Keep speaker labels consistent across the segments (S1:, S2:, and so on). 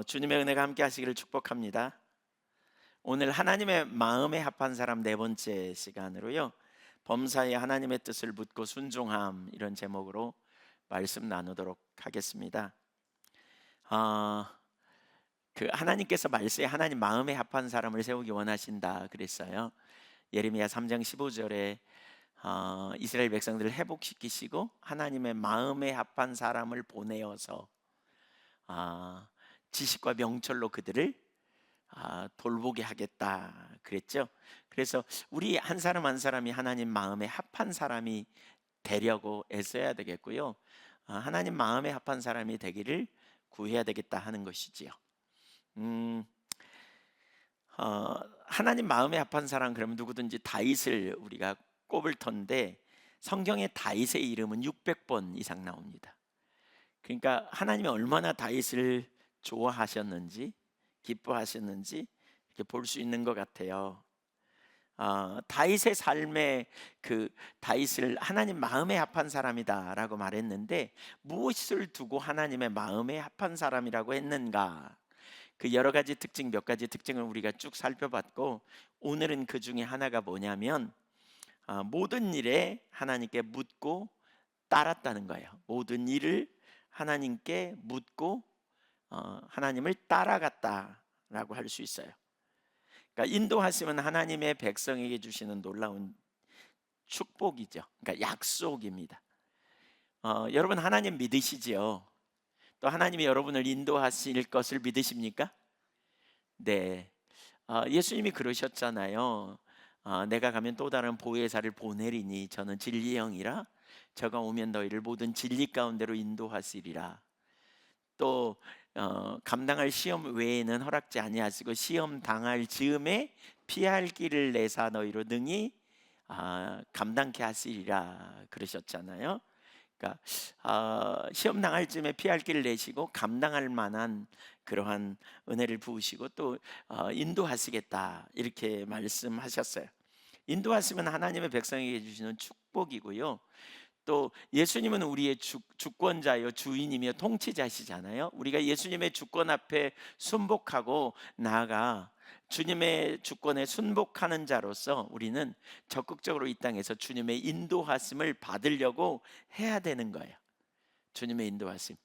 S1: 주님의 은혜가 함께 하시기를 축복합니다. 오늘 하나님의 마음에 합한 사람 네 번째 시간으로요, 범사에 하나님의 뜻을 묻고 순종함, 이런 제목으로 말씀 나누도록 하겠습니다. 어, 하나님께서 말씀에 하나님 마음에 합한 사람을 세우기 원하신다 그랬어요. 예레미야 3장 15절에 이스라엘 백성들을 회복시키시고 하나님의 마음에 합한 사람을 보내어서 아, 지식과 명철로 그들을 돌보게 하겠다 그랬죠. 그래서 우리 한 사람 한 사람이 하나님 마음에 합한 사람이 되려고 애써야 되겠고요, 하나님 마음에 합한 사람이 되기를 구해야 되겠다 하는 것이지요. 음, 하나님 마음에 합한 사람, 그러면 누구든지 다윗을 우리가 꼽을 터인데, 성경에 다윗의 이름은 600번 이상 나옵니다. 그러니까 하나님이 얼마나 다윗을 좋아하셨는지, 기뻐하셨는지 이렇게 볼 수 있는 것 같아요. 다윗의 삶에 다윗을 하나님 마음에 합한 사람이다라고 말했는데, 무엇을 두고 하나님의 마음에 합한 사람이라고 했는가? 그 여러 가지 특징, 몇 가지 특징을 우리가 쭉 살펴봤고, 오늘은 그 중에 하나가 뭐냐면, 모든 일에 하나님께 묻고 따랐다는 거예요. 모든 일을 하나님께 묻고 하나님을 따라갔다라고 할 수 있어요. 그러니까 인도하심은 하나님의 백성에게 주시는 놀라운 축복이죠. 그러니까 약속입니다. 여러분 하나님 믿으시지요? 또 하나님이 여러분을 인도하실 것을 믿으십니까? 네. 예수님이 그러셨잖아요. 내가 가면 또 다른 보혜사를 보내리니 저는 진리의 영이라 저가 오면 너희를 모든 진리 가운데로 인도하시리라. 또 감당할 시험 외에는 허락지 아니하시고 시험 당할 즈음에 피할 길을 내사 너희로 능히 감당케 하시리라 그러셨잖아요. 그러니까 시험 당할 즈음에 피할 길을 내시고 감당할 만한 그러한 은혜를 부으시고 또 인도하시겠다 이렇게 말씀하셨어요. 인도하시면 하나님의 백성에게 주시는 축복이고요, 또 예수님은 우리의 주권자요 주인이며 통치자시잖아요. 우리가 예수님의 주권 앞에 순복하고 나아가 주님의 주권에 순복하는 자로서 우리는 적극적으로 이 땅에서 주님의 인도하심을 받으려고 해야 되는 거예요. 주님의 인도하심.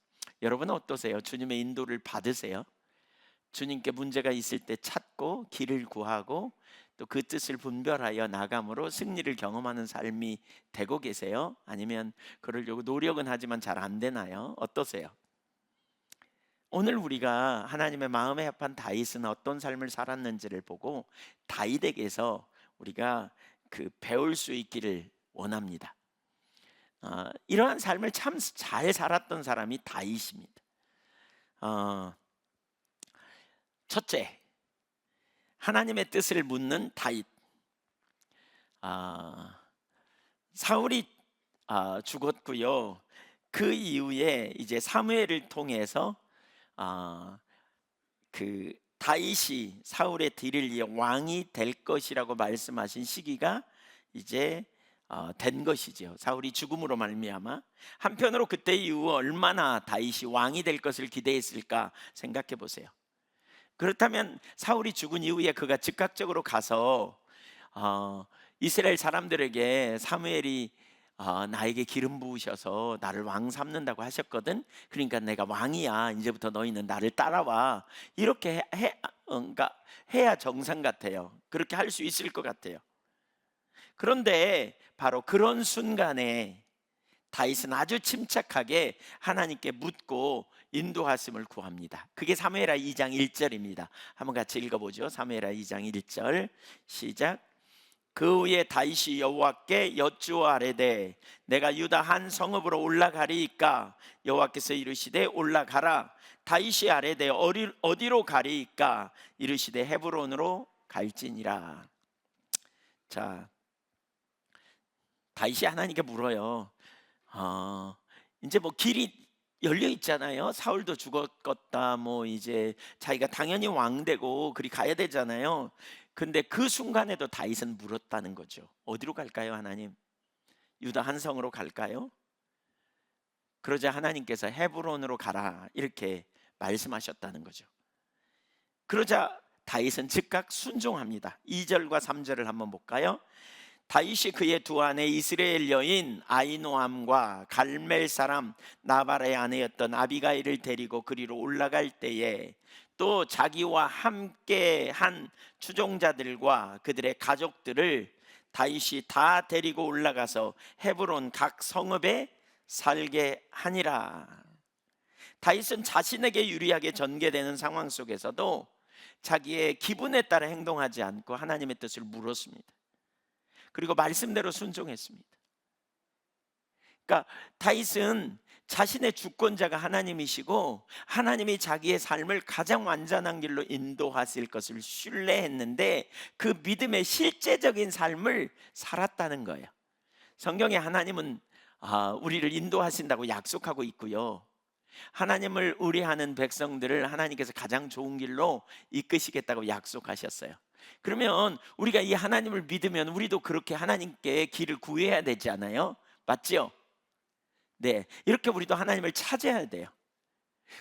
S1: 여러분은 어떠세요? 주님의 인도를 받으세요? 주님께 문제가 있을 때 찾고 길을 구하고 또 그 뜻을 분별하여 나감으로 승리를 경험하는 삶이 되고 계세요? 아니면 그러려고 노력은 하지만 잘 안 되나요? 어떠세요? 오늘 우리가 하나님의 마음에 합한 다윗은 어떤 삶을 살았는지를 보고 다윗에게서 우리가 배울 수 있기를 원합니다. 이러한 삶을 참 잘 살았던 사람이 다윗입니다. 첫째, 하나님의 뜻을 묻는 다윗. 사울이 죽었고요. 그 이후에 이제 사무엘을 통해서 다윗이 사울의 뒤를 이어 왕이 될 것이라고 말씀하신 시기가 이제 된 것이죠. 사울이 죽음으로 말미암아. 한편으로 그때 이후 얼마나 다윗이 왕이 될 것을 기대했을까 생각해 보세요. 그렇다면 사울이 죽은 이후에 그가 즉각적으로 가서 이스라엘 사람들에게 사무엘이 나에게 기름 부으셔서 나를 왕 삼는다고 하셨거든. 그러니까 내가 왕이야. 이제부터 너희는 나를 따라와. 이렇게 그러니까 해야 정상 같아요. 그렇게 할 수 있을 것 같아요. 그런데 바로 그런 순간에 다윗은 아주 침착하게 하나님께 묻고 인도하심을 구합니다. 그게 사무엘하 2장 1절입니다. 한번 같이 읽어보죠. 사무엘하 2장 1절 시작. 그 후에 다윗이 여호와께 여쭈아뢰되 내가 유다 한 성읍으로 올라가리이까? 여호와께서 이르시되 올라가라. 다윗이 아뢰되 어디로 가리이까? 이르시되 헤브론으로 갈지니라. 자, 다윗이 하나님께 물어요. 이제 뭐 길이 열려 있잖아요. 사울도 죽었겠다. 뭐 이제 자기가 당연히 왕 되고 그리 가야 되잖아요. 근데 그 순간에도 다윗은 물었다는 거죠. 어디로 갈까요, 하나님? 유다 한 성으로 갈까요? 그러자 하나님께서 헤브론으로 가라 이렇게 말씀하셨다는 거죠. 그러자 다윗은 즉각 순종합니다. 2절과 3절을 한번 볼까요? 다윗이 그의 두 아내 이스라엘 여인 아히노암과 갈멜 사람 나발의 아내였던 아비가일을 데리고 그리로 올라갈 때에 또 자기와 함께 한 추종자들과 그들의 가족들을 다윗이 다 데리고 올라가서 헤브론 각 성읍에 살게 하니라. 다윗은 자신에게 유리하게 전개되는 상황 속에서도 자기의 기분에 따라 행동하지 않고 하나님의 뜻을 물었습니다. 그리고 말씀대로 순종했습니다. 그러니까 다윗은 자신의 주권자가 하나님이시고 하나님이 자기의 삶을 가장 완전한 길로 인도하실 것을 신뢰했는데 그 믿음의 실제적인 삶을 살았다는 거예요. 성경에 하나님은 우리를 인도하신다고 약속하고 있고요, 하나님을 의뢰하는 백성들을 하나님께서 가장 좋은 길로 이끄시겠다고 약속하셨어요. 그러면 우리가 이 하나님을 믿으면 우리도 그렇게 하나님께 길을 구해야 되지 않아요? 맞죠? 네, 이렇게 우리도 하나님을 찾아야 돼요.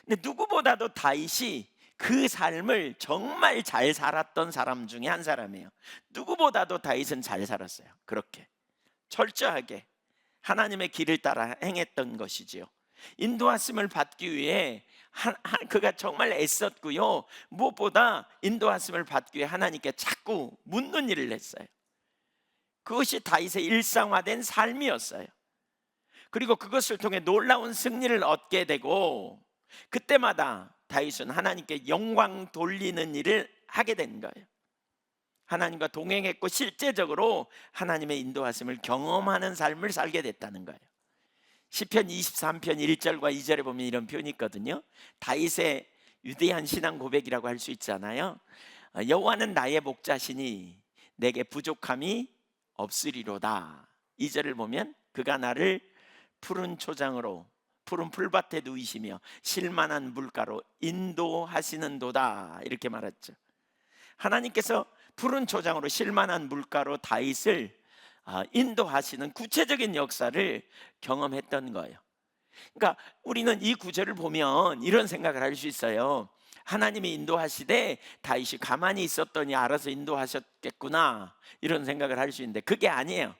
S1: 근데 누구보다도 다윗이 그 삶을 정말 잘 살았던 사람 중에 한 사람이에요. 누구보다도 다윗은 잘 살았어요. 그렇게 철저하게 하나님의 길을 따라 행했던 것이지요. 인도하심을 받기 위해 그가 정말 애썼고요, 무엇보다 인도하심을 받기 위해 하나님께 자꾸 묻는 일을 했어요. 그것이 다윗의 일상화된 삶이었어요. 그리고 그것을 통해 놀라운 승리를 얻게 되고, 그때마다 다윗은 하나님께 영광 돌리는 일을 하게 된 거예요. 하나님과 동행했고 실제적으로 하나님의 인도하심을 경험하는 삶을 살게 됐다는 거예요. 시편 23편 1절과 2절에 보면 이런 표현이 있거든요. 다윗의 위대한 신앙 고백이라고 할 수 있잖아요. 여호와는 나의 목자시니 내게 부족함이 없으리로다. 2절을 보면 그가 나를 푸른 초장으로 푸른 풀밭에 누이시며 실만한 물가로 인도하시는도다, 이렇게 말했죠. 하나님께서 푸른 초장으로 실만한 물가로 다윗을 인도하시는 구체적인 역사를 경험했던 거예요. 그러니까 우리는 이 구절을 보면 이런 생각을 할 수 있어요. 하나님이 인도하시되 다윗이 가만히 있었더니 알아서 인도하셨겠구나, 이런 생각을 할 수 있는데 그게 아니에요.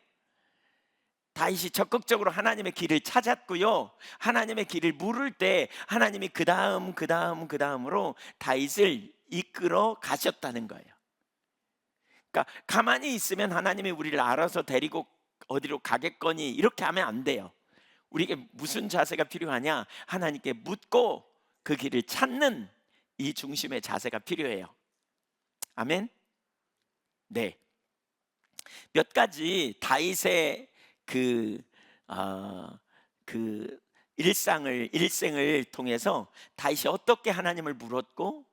S1: 다윗이 적극적으로 하나님의 길을 찾았고요, 하나님의 길을 물을 때 하나님이 그 다음으로 다윗을 이끌어 가셨다는 거예요. 그러니까 가만히 있으면 하나님이 우리를 알아서 데리고 어디로 가겠거니, 이렇게 하면 안 돼요. 우리에게 무슨 자세가 필요하냐? 하나님께 묻고 그 길을 찾는 이 중심의 자세가 필요해요. 아멘. 네. 몇 가지 다윗의 그 일생을 통해서 다윗이 어떻게 하나님을 물었고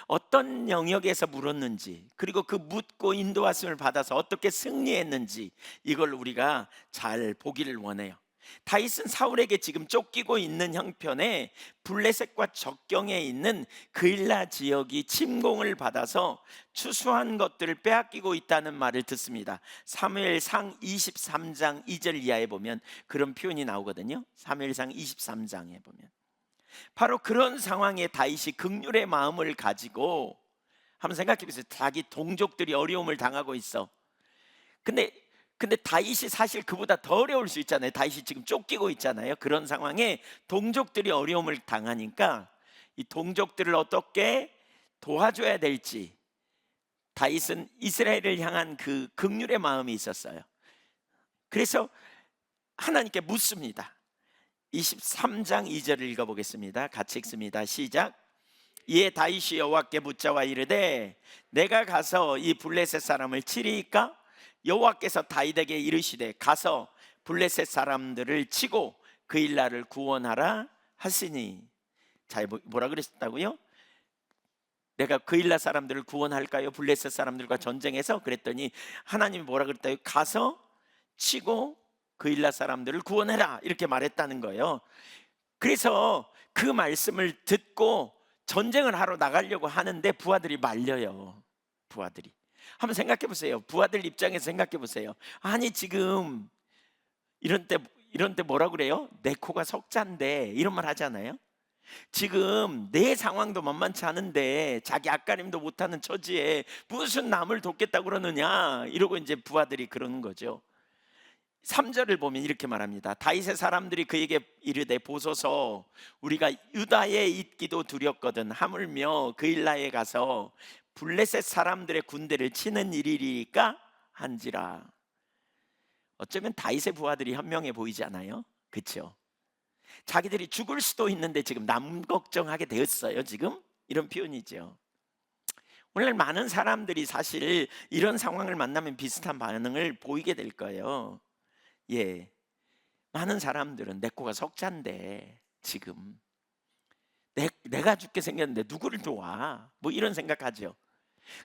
S1: 어떤 영역에서 물었는지, 그리고 그 묻고 인도하심을 받아서 어떻게 승리했는지, 이걸 우리가 잘 보기를 원해요. 다윗은 사울에게 지금 쫓기고 있는 형편에 블레셋과 적경에 있는 그일라 지역이 침공을 받아서 추수한 것들을 빼앗기고 있다는 말을 듣습니다. 사무엘상 23장 2절 이하에 보면 그런 표현이 나오거든요. 사무엘상 23장에 보면 바로 그런 상황에 다윗이 긍휼의 마음을 가지고, 한번 생각해 보세요. 자기 동족들이 어려움을 당하고 있어. 근데 다윗이 사실 그보다 더 어려울 수 있잖아요. 다윗이 지금 쫓기고 있잖아요. 그런 상황에 동족들이 어려움을 당하니까 이 동족들을 어떻게 도와줘야 될지 다윗은 이스라엘을 향한 그 긍휼의 마음이 있었어요. 그래서 하나님께 묻습니다. 23장 2절을 읽어보겠습니다. 같이 읽습니다. 시작. 이에 다윗이 여호와께 묻자와 이르되 내가 가서 이 블레셋 사람을 치리이까? 여호와께서 다윗에게 이르시되 가서 블레셋 사람들을 치고 그일라를 구원하라 하시니. 자, 뭐라 그랬다고요? 내가 그일라 사람들을 구원할까요? 블레셋 사람들과 전쟁해서? 그랬더니 하나님이 뭐라 그랬다고요? 가서 치고 그일라 사람들을 구원해라, 이렇게 말했다는 거예요. 그래서 그 말씀을 듣고 전쟁을 하러 나가려고 하는데 부하들이 말려요. 부하들이. 한번 생각해 보세요. 부하들 입장에서 생각해 보세요. 아니 지금 이런 때 뭐라 그래요? 내 코가 석잔데, 이런 말 하잖아요. 지금 내 상황도 만만치 않은데 자기 앞가림도 못하는 처지에 무슨 남을 돕겠다고 그러느냐 이러고 이제 부하들이 그러는 거죠. 3절을 보면 이렇게 말합니다. 다윗의 사람들이 그에게 이르되 보소서 우리가 유다에 있기도 두렵거든 하물며 그일라에 가서 블레셋 사람들의 군대를 치는 일이리까 한지라. 어쩌면 다윗의 부하들이 현명해 보이지 않아요? 그렇죠? 자기들이 죽을 수도 있는데 지금 남 걱정하게 되었어요. 지금 이런 표현이죠. 오늘 많은 사람들이 사실 이런 상황을 만나면 비슷한 반응을 보이게 될 거예요. 예, 많은 사람들은 내 코가 석잔데 지금 내가 죽게 생겼는데 누구를 도와? 뭐 이런 생각하죠.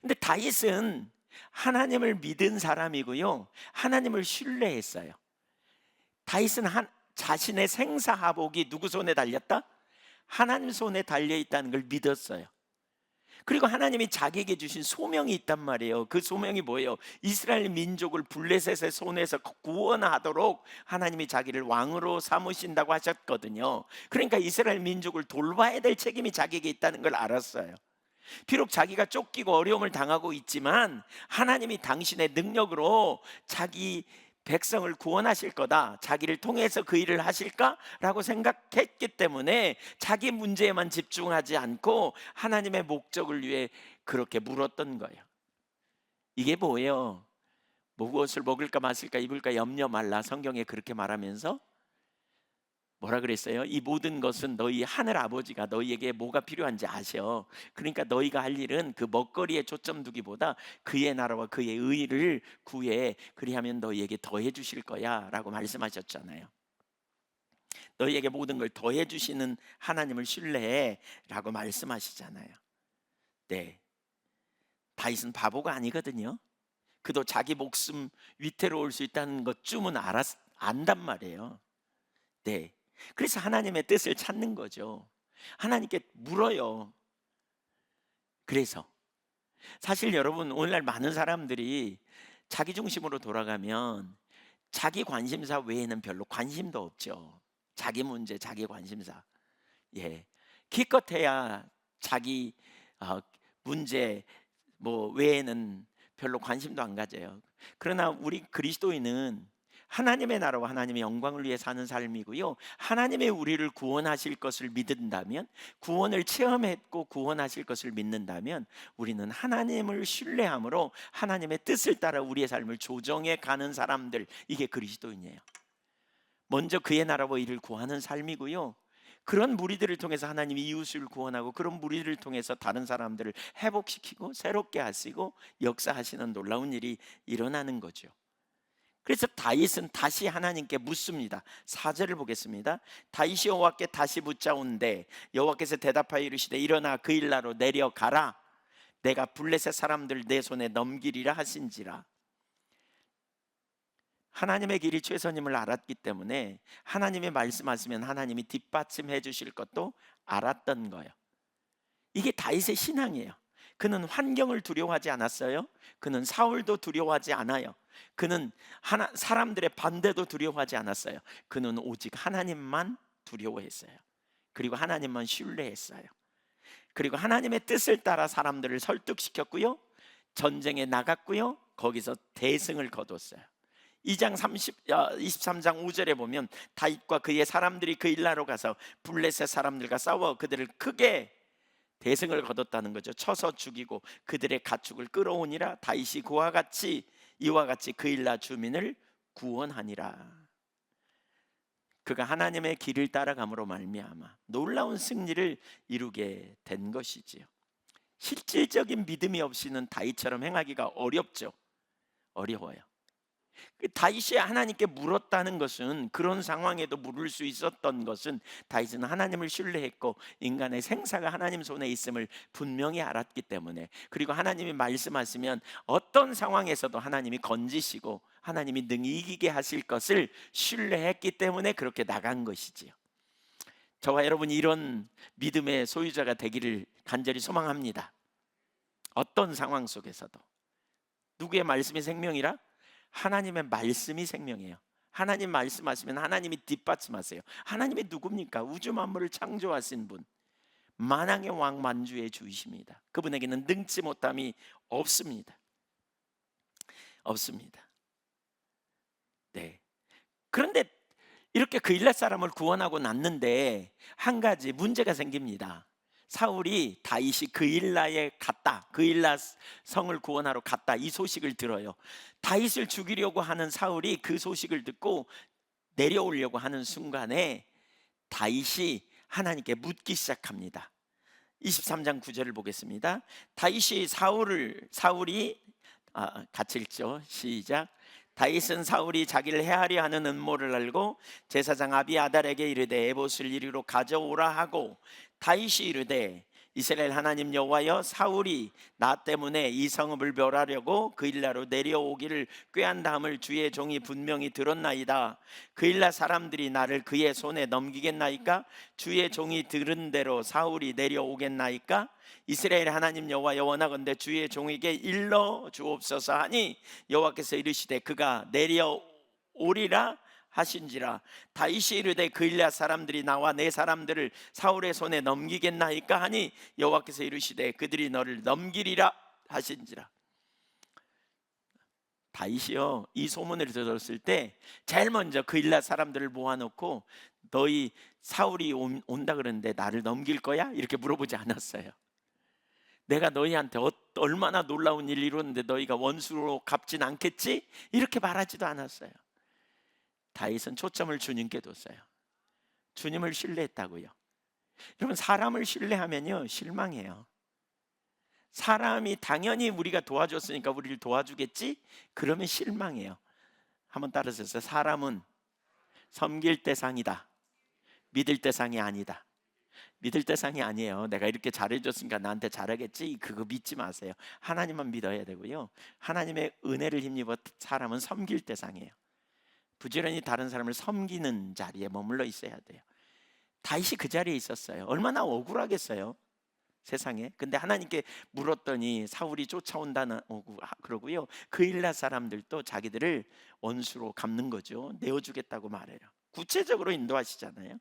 S1: 근데 다윗은 하나님을 믿은 사람이고요, 하나님을 신뢰했어요. 다윗은 자신의 생사하복이 누구 손에 달렸다? 하나님 손에 달려 있다는 걸 믿었어요. 그리고 하나님이 자기에게 주신 소명이 있단 말이에요. 그 소명이 뭐예요? 이스라엘 민족을 블레셋의 손에서 구원하도록 하나님이 자기를 왕으로 삼으신다고 하셨거든요. 그러니까 이스라엘 민족을 돌봐야 될 책임이 자기에게 있다는 걸 알았어요. 비록 자기가 쫓기고 어려움을 당하고 있지만 하나님이 당신의 능력으로 자기 백성을 구원하실 거다, 자기를 통해서 그 일을 하실까라고 생각했기 때문에 자기 문제에만 집중하지 않고 하나님의 목적을 위해 그렇게 물었던 거예요. 이게 뭐예요? 무엇을 먹을까 마실까 입을까 염려 말라, 성경에 그렇게 말하면서 뭐라 그랬어요? 이 모든 것은 너희 하늘 아버지가 너희에게 뭐가 필요한지 아셔. 그러니까 너희가 할 일은 그 먹거리에 초점 두기보다 그의 나라와 그의 의를 구해, 그리하면 너희에게 더해 주실 거야 라고 말씀하셨잖아요. 너희에게 모든 걸 더해 주시는 하나님을 신뢰해 라고 말씀하시잖아요. 네, 다윗은 바보가 아니거든요. 그도 자기 목숨 위태로울 수 있다는 것쯤은 안단 말이에요. 네, 그래서 하나님의 뜻을 찾는 거죠. 하나님께 물어요. 그래서 사실 여러분, 오늘날 많은 사람들이 자기 중심으로 돌아가면 자기 관심사 외에는 별로 관심도 없죠. 자기 문제, 자기 관심사. 예, 기껏해야 자기 문제 뭐 외에는 별로 관심도 안 가져요. 그러나 우리 그리스도인은 하나님의 나라와 하나님의 영광을 위해 사는 삶이고요, 하나님의 우리를 구원하실 것을 믿는다면, 구원을 체험했고 구원하실 것을 믿는다면 우리는 하나님을 신뢰함으로 하나님의 뜻을 따라 우리의 삶을 조정해 가는 사람들, 이게 그리스도인이에요. 먼저 그의 나라와 일을 구하는 삶이고요, 그런 무리들을 통해서 하나님이 이웃을 구원하고 그런 무리들을 통해서 다른 사람들을 회복시키고 새롭게 하시고 역사하시는 놀라운 일이 일어나는 거죠. 그래서 다윗은 다시 하나님께 묻습니다. 4절을 보겠습니다. 다윗이 여호와께 다시 묻자온대 여호와께서 대답하여 이르시되 일어나 그일라로 내려가라, 내가 블레셋 사람들 내 손에 넘기리라 하신지라. 하나님의 길이 최선임을 알았기 때문에 하나님이 말씀하시면 하나님이 뒷받침해 주실 것도 알았던 거예요. 이게 다윗의 신앙이에요. 그는 환경을 두려워하지 않았어요. 그는 사울도 두려워하지 않아요. 그는 사람들의 반대도 두려워하지 않았어요. 그는 오직 하나님만 두려워했어요. 그리고 하나님만 신뢰했어요. 그리고 하나님의 뜻을 따라 사람들을 설득시켰고요, 전쟁에 나갔고요, 거기서 대승을 거뒀어요. 23장 5절에 보면 다윗과 그의 사람들이 그일라로 가서 블레셋 사람들과 싸워 그들을 크게 대승을 거뒀다는 거죠. 쳐서 죽이고 그들의 가축을 끌어오니라. 다윗이 이와 같이 그일라 주민을 구원하니라. 그가 하나님의 길을 따라감으로 말미암아 놀라운 승리를 이루게 된 것이지요. 실질적인 믿음이 없이는 다윗처럼 행하기가 어렵죠. 어려워요. 다윗이 하나님께 물었다는 것은, 그런 상황에도 물을 수 있었던 것은 다윗은 하나님을 신뢰했고 인간의 생사가 하나님 손에 있음을 분명히 알았기 때문에, 그리고 하나님이 말씀하시면 어떤 상황에서도 하나님이 건지시고 하나님이 능히 이기게 하실 것을 신뢰했기 때문에 그렇게 나간 것이지요. 저와 여러분이 이런 믿음의 소유자가 되기를 간절히 소망합니다. 어떤 상황 속에서도 누구의 말씀이 생명이라? 하나님의 말씀이 생명이에요. 하나님 말씀하시면 하나님이 뒷받침하세요. 하나님이 누굽니까? 우주 만물을 창조하신 분, 만왕의 왕 만주의 주이십니다. 그분에게는 능치 못함이 없습니다. 없습니다. 네. 그런데 이렇게 그일랏 사람을 구원하고 났는데 한 가지 문제가 생깁니다. 사울이 다윗이 그일라에 갔다, 그일라 성을 구원하러 갔다, 이 소식을 들어요. 다윗을 죽이려고 하는 사울이 그 소식을 듣고 내려오려고 하는 순간에 다윗이 하나님께 묻기 시작합니다. 23장 9절을 보겠습니다. 다윗이 사울이 같이 읽죠. 시작. 다윗은 사울이 자기를 해하려 하는 음모를 알고 제사장 아비아달에게 이르되 에봇을 이리로 가져오라 하고, 다윗이 이르되 이스라엘 하나님 여호와여, 사울이 나 때문에 이 성읍을 멸하려고 그일라로 내려오기를 꾀한다함을 주의 종이 분명히 들었나이다. 그일라 사람들이 나를 그의 손에 넘기겠나이까? 주의 종이 들은 대로 사울이 내려오겠나이까? 이스라엘 하나님 여호와여, 원하건대 주의 종에게 일러 주옵소서 하니 여호와께서 이르시되 그가 내려오리라 하신지라. 다윗이 이르되 그일라 사람들이 나와 내 사람들을 사울의 손에 넘기겠나이까 하니 여호와께서 이르시되 그들이 너를 넘기리라 하신지라. 다윗이요, 이 소문을 들었을 때 제일 먼저 그일라 사람들을 모아놓고 너희 사울이 온다 그러는데 나를 넘길 거야? 이렇게 물어보지 않았어요. 내가 너희한테 얼마나 놀라운 일을 이루었는데 너희가 원수로 갚진 않겠지? 이렇게 말하지도 않았어요. 다윗은 초점을 주님께 뒀어요. 주님을 신뢰했다고요. 여러분, 사람을 신뢰하면요 실망해요. 사람이 당연히 우리가 도와줬으니까 우리를 도와주겠지? 그러면 실망해요. 한번 따라서 사람은 섬길 대상이다, 믿을 대상이 아니다. 믿을 대상이 아니에요. 내가 이렇게 잘해줬으니까 나한테 잘하겠지, 그거 믿지 마세요. 하나님만 믿어야 되고요, 하나님의 은혜를 힘입어 사람은 섬길 대상이에요. 부지런히 다른 사람을 섬기는 자리에 머물러 있어야 돼요. 다윗이 그 자리에 있었어요. 얼마나 억울하겠어요, 세상에. 근데 하나님께 물었더니 사울이 쫓아온다는 그러고요, 그일라 사람들도 자기들을 원수로 갚는 거죠. 내어주겠다고 말해요. 구체적으로 인도하시잖아요.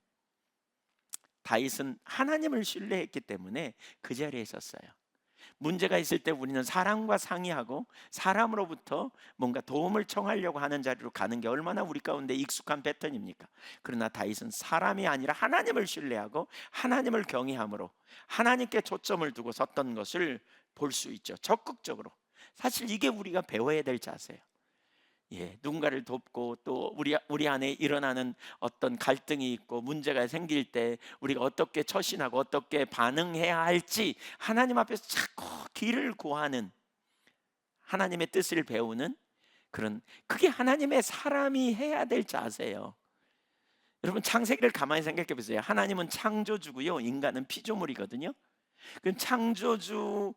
S1: 다윗은 하나님을 신뢰했기 때문에 그 자리에 있었어요. 문제가 있을 때 우리는 사람과 상의하고 사람으로부터 뭔가 도움을 청하려고 하는 자리로 가는 게 얼마나 우리 가운데 익숙한 패턴입니까? 그러나 다윗은 사람이 아니라 하나님을 신뢰하고 하나님을 경외함으로 하나님께 초점을 두고 섰던 것을 볼 수 있죠. 적극적으로. 사실 이게 우리가 배워야 될 자세예요. 누군가를 돕고 또 우리 안에 일어나는 어떤 갈등이 있고 문제가 생길 때 우리가 어떻게 처신하고 어떻게 반응해야 할지 하나님 앞에서 자꾸 길을 구하는, 하나님의 뜻을 배우는 그게 하나님의 사람이 해야 될 자세예요. 여러분, 창세기를 가만히 생각해 보세요. 하나님은 창조주고요, 인간은 피조물이거든요. 그 창조주를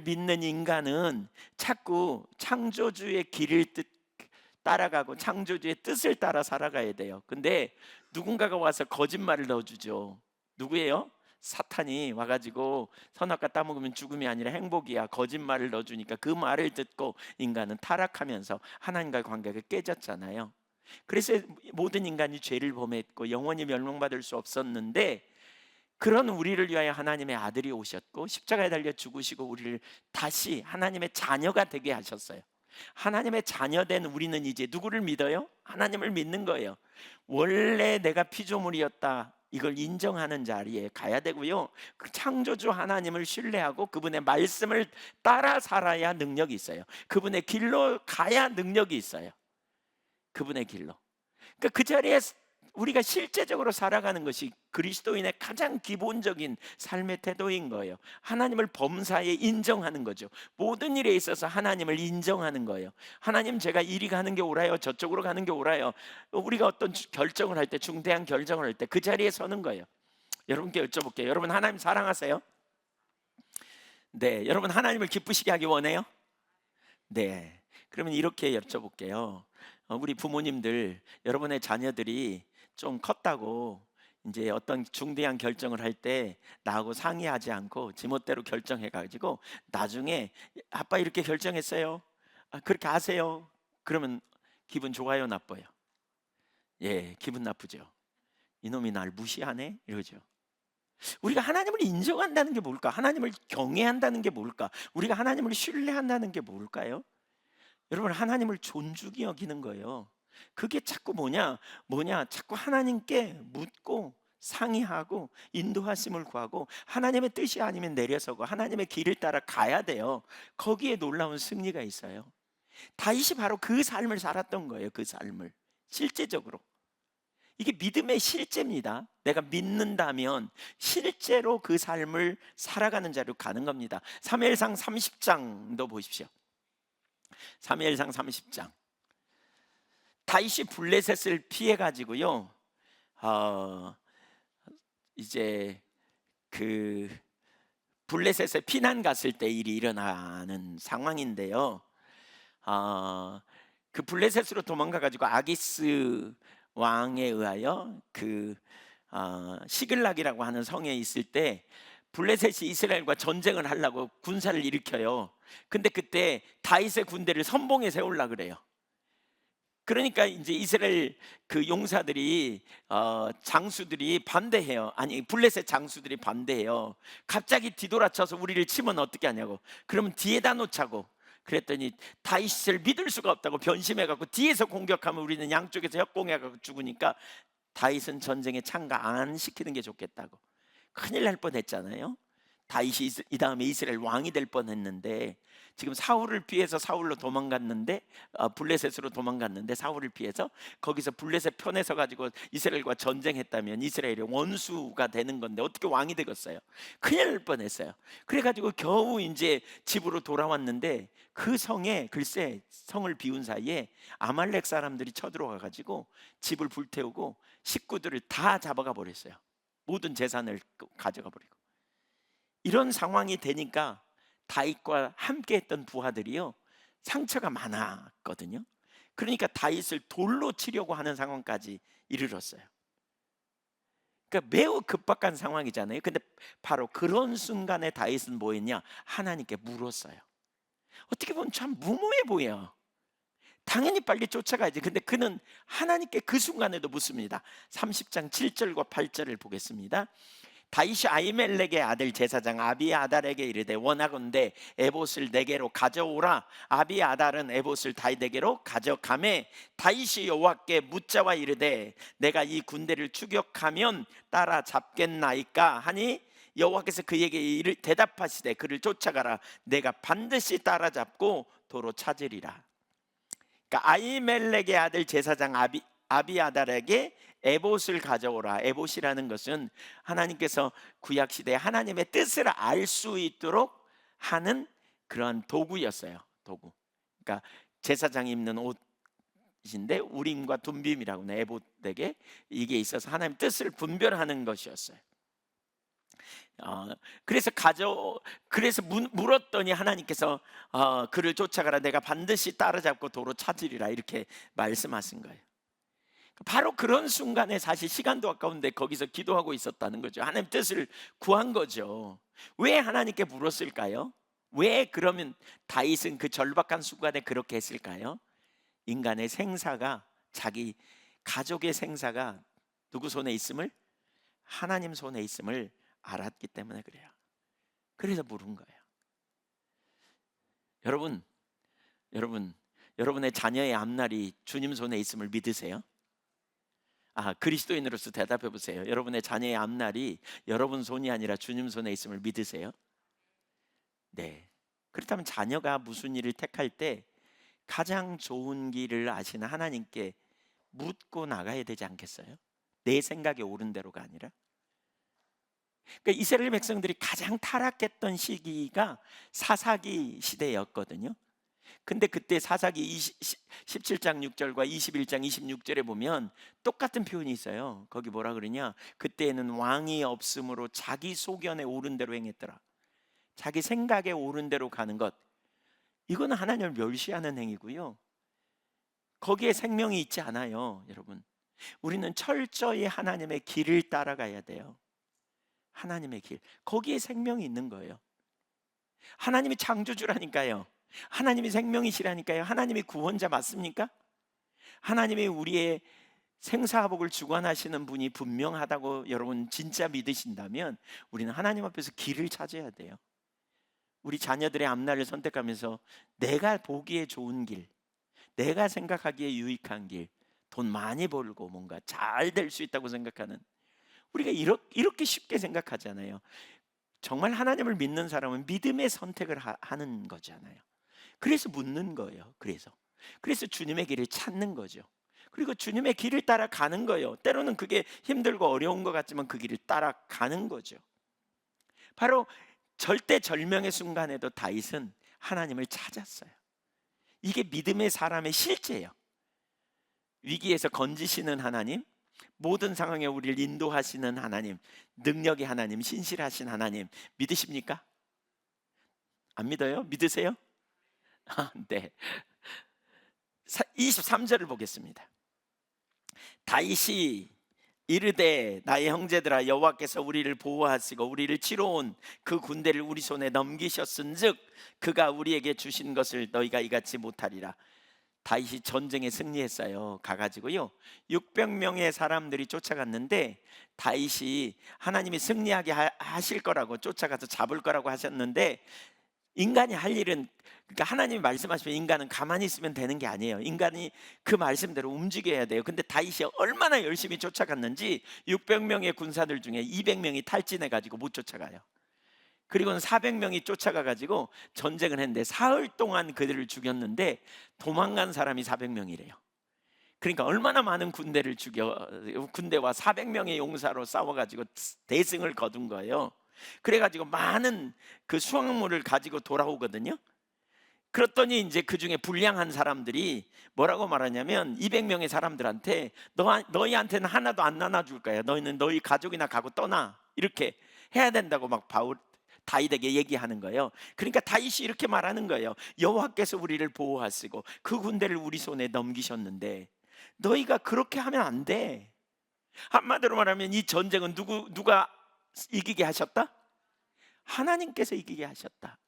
S1: 믿는 인간은 자꾸 창조주의 길을 따라가고 창조주의 뜻을 따라 살아가야 돼요. 근데 누군가가 와서 거짓말을 넣어주죠. 누구예요? 사탄이 와가지고 선악과 따먹으면 죽음이 아니라 행복이야, 거짓말을 넣어주니까 그 말을 듣고 인간은 타락하면서 하나님과의 관계가 깨졌잖아요. 그래서 모든 인간이 죄를 범했고 영원히 멸망받을 수 없었는데, 그런 우리를 위하여 하나님의 아들이 오셨고 십자가에 달려 죽으시고 우리를 다시 하나님의 자녀가 되게 하셨어요. 하나님의 자녀된 우리는 이제 누구를 믿어요? 하나님을 믿는 거예요. 원래 내가 피조물이었다, 이걸 인정하는 자리에 가야 되고요, 그 창조주 하나님을 신뢰하고 그분의 말씀을 따라 살아야 능력이 있어요. 그분의 길로 가야 능력이 있어요. 그분의 길로. 그러니까 그 자리에 우리가 실제적으로 살아가는 것이 그리스도인의 가장 기본적인 삶의 태도인 거예요. 하나님을 범사에 인정하는 거죠. 모든 일에 있어서 하나님을 인정하는 거예요. 하나님, 제가 이리 가는 게 옳아요, 저쪽으로 가는 게 옳아요. 우리가 어떤 결정을 할 때, 중대한 결정을 할 때 그 자리에 서는 거예요. 여러분께 여쭤볼게요. 여러분, 하나님 사랑하세요? 네. 여러분, 하나님을 기쁘시게 하기 원해요? 네. 그러면 이렇게 여쭤볼게요. 우리 부모님들, 여러분의 자녀들이 좀 컸다고 이제 어떤 중대한 결정을 할 때 나하고 상의하지 않고 지멋대로 결정해가지고 나중에 아빠 이렇게 결정했어요, 그렇게 하세요, 그러면 기분 좋아요, 나빠요? 기분 나쁘죠. 이놈이 날 무시하네, 이러죠. 우리가 하나님을 인정한다는 게 뭘까? 하나님을 경외한다는 게 뭘까? 우리가 하나님을 신뢰한다는 게 뭘까요? 여러분, 하나님을 존중히 여기는 거예요. 그게 자꾸 자꾸 하나님께 묻고 상의하고 인도하심을 구하고 하나님의 뜻이 아니면 내려서고 하나님의 길을 따라 가야 돼요. 거기에 놀라운 승리가 있어요. 다윗이 바로 그 삶을 살았던 거예요. 그 삶을 실제적으로. 이게 믿음의 실제입니다. 내가 믿는다면 실제로 그 삶을 살아가는 자로 가는 겁니다. 사무엘상 30장도 보십시오. 사무엘상 30장. 다윗이 블레셋을 피해 가지고요. 이제 그 블레셋에 피난 갔을 때 일이 일어나는 상황인데요. 그 블레셋으로 도망가 가지고 아기스 왕에 의하여 시글락이라고 하는 성에 있을 때 블레셋이 이스라엘과 전쟁을 하려고 군사를 일으켜요. 근데 그때 다윗의 군대를 선봉에 세우려고 그래요. 그러니까 이제 이스라엘 그 용사들이 장수들이 반대해요. 아니, 블레셋 장수들이 반대해요. 갑자기 뒤돌아쳐서 우리를 치면 어떻게 하냐고. 그러면 뒤에다 놓자고. 그랬더니 다윗을 믿을 수가 없다고 변심해갖고 뒤에서 공격하면 우리는 양쪽에서 협공해갖고 죽으니까 다윗은 전쟁에 참가 안 시키는 게 좋겠다고. 큰일 날 뻔했잖아요. 다윗이 이 다음에 이스라엘 왕이 될 뻔했는데, 지금 사울을 피해서 사울로 도망갔는데, 블레셋으로 도망갔는데 사울을 피해서 거기서 블레셋 편에 서 가지고 이스라엘과 전쟁했다면 이스라엘의 원수가 되는 건데 어떻게 왕이 되겠어요? 큰일 날 뻔했어요. 그래가지고 겨우 이제 집으로 돌아왔는데 그 성에, 글쎄 성을 비운 사이에 아말렉 사람들이 쳐들어와 가지고 집을 불태우고 식구들을 다 잡아가 버렸어요. 모든 재산을 가져가 버리고. 이런 상황이 되니까 다윗과 함께 했던 부하들이요, 상처가 많았거든요. 그러니까 다윗을 돌로 치려고 하는 상황까지 이르렀어요. 그러니까 매우 급박한 상황이잖아요. 근데 바로 그런 순간에 다윗은 뭐 했냐? 하나님께 물었어요. 어떻게 보면 참 무모해 보여. 당연히 빨리 쫓아가야지. 근데 그는 하나님께 그 순간에도 묻습니다. 30장 7절과 8절을 보겠습니다. 다윗이 아히멜렉의 아들 제사장 아비아달에게 이르되 원하건대 에봇을 내게로 가져오라. 아비아달은 에봇을 다윗에게로 가져가매 다윗이 여호와께 묻자와 이르되 내가 이 군대를 추격하면 따라잡겠나이까 하니 여호와께서 그에게 대답하시되 그를 쫓아가라. 내가 반드시 따라잡고 도로 찾으리라. 그러니까 아히멜렉의 아들 제사장 아비아달에게 에봇을 가져오라. 에봇이라는 것은 하나님께서 구약 시대에 하나님의 뜻을 알 수 있도록 하는 그런 도구였어요. 도구. 그러니까 제사장이 입는 옷인데 우림과 둠빔이라고 하는 에봇에게 이게 있어서 하나님 뜻을 분별하는 것이었어요. 그래서 물었더니 하나님께서 그를 쫓아가라. 내가 반드시 따라잡고 도로 찾으리라. 이렇게 말씀하신 거예요. 바로 그런 순간에 사실 시간도 아까운데 거기서 기도하고 있었다는 거죠. 하나님 뜻을 구한 거죠. 왜 하나님께 물었을까요? 왜 그러면 다윗은 그 절박한 순간에 그렇게 했을까요? 인간의 생사가, 자기 가족의 생사가 누구 손에 있음을? 하나님 손에 있음을 알았기 때문에 그래요. 그래서 물은 거예요. 여러분의 자녀의 앞날이 주님 손에 있음을 믿으세요? 그리스도인으로서 대답해 보세요. 여러분의 자녀의 앞날이 여러분 손이 아니라 주님 손에 있음을 믿으세요? 네. 그렇다면 자녀가 무슨 일을 택할 때 가장 좋은 길을 아시는 하나님께 묻고 나가야 되지 않겠어요? 내 생각에 옳은 대로가 아니라. 그러니까 이스라엘 백성들이 가장 타락했던 시기가 사사기 시대였거든요. 근데 그때 사사기 17장 6절과 21장 26절에 보면 똑같은 표현이 있어요. 거기 뭐라 그러냐? 그때에는 왕이 없으므로 자기 소견에 옳은 대로 행했더라. 자기 생각에 옳은 대로 가는 것, 이거는 하나님을 멸시하는 행위고요. 거기에 생명이 있지 않아요. 여러분, 우리는 철저히 하나님의 길을 따라가야 돼요. 하나님의 길, 거기에 생명이 있는 거예요. 하나님이 창조주라니까요. 하나님이 생명이시라니까요. 하나님이 구원자 맞습니까? 하나님이 우리의 생사화복을 주관하시는 분이 분명하다고 여러분 진짜 믿으신다면 우리는 하나님 앞에서 길을 찾아야 돼요. 우리 자녀들의 앞날을 선택하면서 내가 보기에 좋은 길, 내가 생각하기에 유익한 길, 돈 많이 벌고 뭔가 잘 될 수 있다고 생각하는, 우리가 이렇게 쉽게 생각하잖아요. 정말 하나님을 믿는 사람은 믿음의 선택을 하는 거잖아요. 그래서 묻는 거예요. 그래서 주님의 길을 찾는 거죠. 그리고 주님의 길을 따라가는 거예요. 때로는 그게 힘들고 어려운 것 같지만 그 길을 따라가는 거죠. 바로 절대절명의 순간에도 다윗은 하나님을 찾았어요. 이게 믿음의 사람의 실제예요. 위기에서 건지시는 하나님, 모든 상황에 우리를 인도하시는 하나님, 능력의 하나님, 신실하신 하나님 믿으십니까? 안 믿어요? 믿으세요? 네. 23절을 보겠습니다. 다윗이 이르되 나의 형제들아, 여호와께서 우리를 보호하시고 우리를 치러온 그 군대를 우리 손에 넘기셨은즉 그가 우리에게 주신 것을 너희가 이같이 못하리라. 다윗이 전쟁에 승리했어요. 가가지고요 600명의 사람들이 쫓아갔는데, 다윗이 하나님이 승리하게 하실 거라고 쫓아가서 잡을 거라고 하셨는데, 인간이 할 일은, 그러니까 하나님이 말씀하시면 인간은 가만히 있으면 되는 게 아니에요. 인간이 그 말씀대로 움직여야 돼요. 근데 다윗이 얼마나 열심히 쫓아갔는지 600명의 군사들 중에 200명이 탈진해 가지고 못 쫓아가요. 그리고는 400명이 쫓아가 가지고 전쟁을 했는데 사흘 동안 그들을 죽였는데 도망간 사람이 400명이래요. 그러니까 얼마나 많은 군대와 400명의 용사로 싸워가지고 대승을 거둔 거예요. 그래가지고 많은 그 수확물을 가지고 돌아오거든요. 그랬더니 이제 그 중에 불량한 사람들이 뭐라고 말하냐면 200명의 사람들한테 너희한테는 하나도 안 나눠줄 거야. 너희는 너희 가족이나 가고 떠나. 이렇게 해야 된다고 막 다윗에게 얘기하는 거예요. 그러니까 다윗이 이렇게 말하는 거예요. 여호와께서 우리를 보호하시고 그 군대를 우리 손에 넘기셨는데 너희가 그렇게 하면 안 돼. 한마디로 말하면 이 전쟁은 누가 이기게 하셨다? 하나님께서 이기게 하셨다.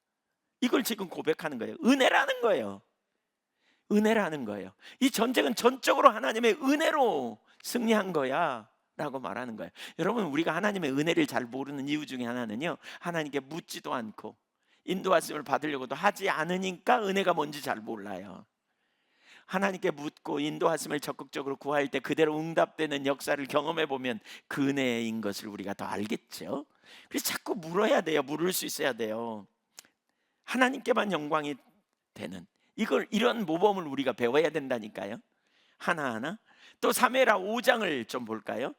S1: 이걸 지금 고백하는 거예요. 은혜라는 거예요. 은혜라는 거예요. 이 전쟁은 전적으로 하나님의 은혜로 승리한 거야 라고 말하는 거예요. 여러분, 우리가 하나님의 은혜를 잘 모르는 이유 중에 하나는요, 하나님께 묻지도 않고 인도하심을 받으려고도 하지 않으니까 은혜가 뭔지 잘 몰라요. 하나님께 묻고 인도하심을 적극적으로 구할 때 그대로 응답되는 역사를 경험해 보면 그 은혜인 것을 우리가 더 알겠죠. 그래서 자꾸 물어야 돼요. 물을 수 있어야 돼요. 하나님께만 영광이 되는, 이런 모범을 우리가 배워야 된다니까요. 하나하나. 또 사무엘하 5장을 좀 볼까요?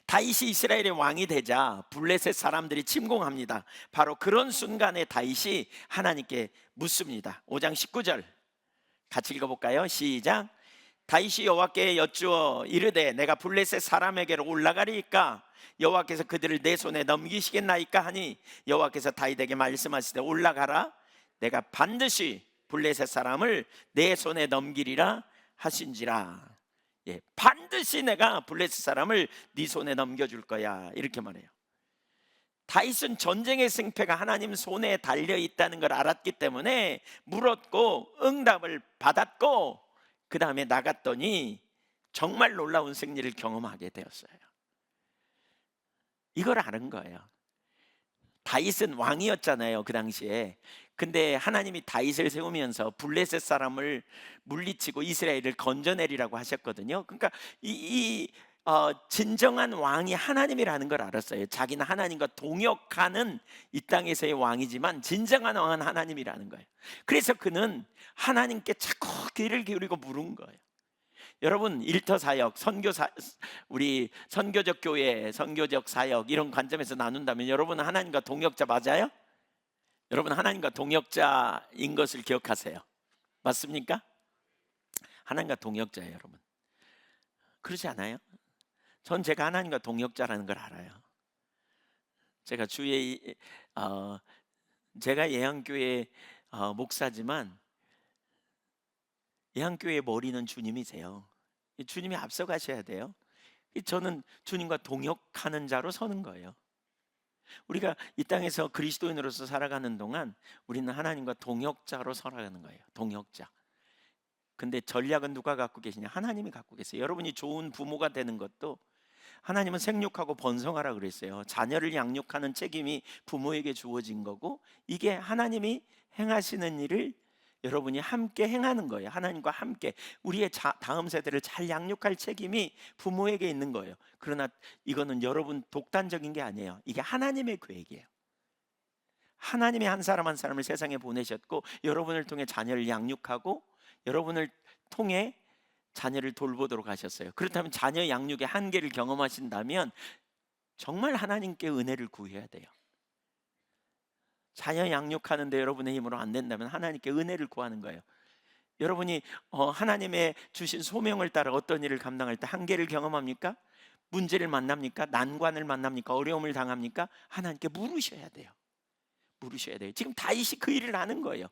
S1: 다윗이 이스라엘의 왕이 되자 블레셋 사람들이 침공합니다. 바로 그런 순간에 다윗이 하나님께 묻습니다. 5장 19절 같이 읽어볼까요? 시작. 다윗이 여호와께 여쭈어 이르되 내가 블레셋 사람에게로 올라가리이까 여호와께서 그들을 내 손에 넘기시겠나이까 하니 여호와께서 다윗에게 말씀하시되 올라가라, 내가 반드시 블레셋 사람을 내 손에 넘기리라 하신지라. 반드시 내가 블레셋 사람을 네 손에 넘겨줄 거야, 이렇게 말해요. 다윗은 전쟁의 승패가 하나님 손에 달려 있다는 걸 알았기 때문에 물었고 응답을 받았고 그 다음에 나갔더니 정말 놀라운 승리를 경험하게 되었어요. 이걸 아는 거예요. 다윗은 왕이었잖아요, 그 당시에. 근데 하나님이 다윗을 세우면서 블레셋 사람을 물리치고 이스라엘을 건져내리라고 하셨거든요. 그러니까 진정한 왕이 하나님이라는 걸 알았어요. 자기는 하나님과 동역하는 이 땅에서의 왕이지만 진정한 왕은 하나님이라는 거예요. 그래서 그는 하나님께 자꾸 귀를 기울이고 물은 거예요. 여러분, 일터 사역, 우리 선교적 교회, 선교적 사역 이런 관점에서 나눈다면 여러분은 하나님과 동역자 맞아요? 여러분, 하나님과 동역자인 것을 기억하세요. 맞습니까? 하나님과 동역자예요, 여러분. 그렇지 않아요? 전 제가 하나님과 동역자라는 걸 알아요. 제가 제가 예향교회 목사지만 예향교회의 머리는 주님이세요. 주님이 앞서가셔야 돼요. 저는 주님과 동역하는 자로 서는 거예요. 우리가 이 땅에서 그리스도인으로서 살아가는 동안 우리는 하나님과 동역자로 살아가는 거예요. 동역자. 근데 전략은 누가 갖고 계시냐? 하나님이 갖고 계세요. 여러분이 좋은 부모가 되는 것도 하나님은 생육하고 번성하라 그랬어요. 자녀를 양육하는 책임이 부모에게 주어진 거고, 이게 하나님이 행하시는 일을 여러분이 함께 행하는 거예요. 하나님과 함께 우리의 다음 세대를 잘 양육할 책임이 부모에게 있는 거예요. 그러나 이거는 여러분 독단적인 게 아니에요. 이게 하나님의 계획이에요. 하나님이 한 사람 한 사람을 세상에 보내셨고, 여러분을 통해 자녀를 양육하고 여러분을 통해 자녀를 돌보도록 하셨어요. 그렇다면 자녀 양육의 한계를 경험하신다면 정말 하나님께 은혜를 구해야 돼요. 자녀 양육하는데 여러분의 힘으로 안 된다면 하나님께 은혜를 구하는 거예요. 여러분이 하나님의 주신 소명을 따라 어떤 일을 감당할 때 한계를 경험합니까? 문제를 만납니까? 난관을 만납니까? 어려움을 당합니까? 하나님께 물으셔야 돼요. 물으셔야 돼요. 지금 다윗이 그 일을 하는 거예요.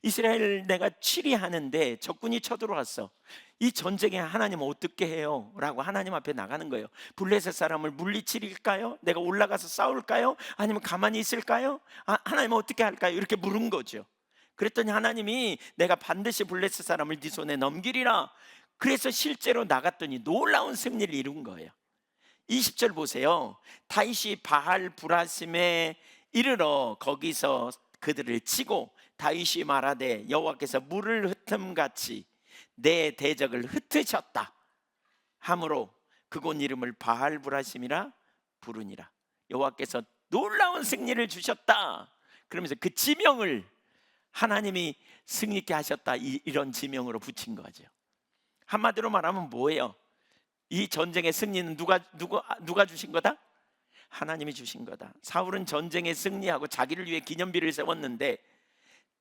S1: 이스라엘 내가 치리하는데 적군이 쳐들어왔어. 이 전쟁에 하나님 어떻게 해요? 라고 하나님 앞에 나가는 거예요. 블레셋 사람을 물리치릴까요? 내가 올라가서 싸울까요? 아니면 가만히 있을까요? 하나님 어떻게 할까요? 이렇게 물은 거죠. 그랬더니 하나님이 내가 반드시 블레셋 사람을 네 손에 넘기리라. 그래서 실제로 나갔더니 놀라운 승리를 이룬 거예요. 20절 보세요. 다윗이 바알 브라심에 이르러 거기서 그들을 치고 다윗이 말하되 여호와께서 물을 흩음같이 내 대적을 흩으셨다 하므로 그곳 이름을 바알 브라심이라 부르니라. 여호와께서 놀라운 승리를 주셨다. 그러면서 그 지명을 하나님이 승리케 하셨다, 이런 지명으로 붙인 거죠. 한마디로 말하면 뭐예요? 이 전쟁의 승리는 누가 주신 거다? 하나님이 주신 거다. 사울은 전쟁에 승리하고 자기를 위해 기념비를 세웠는데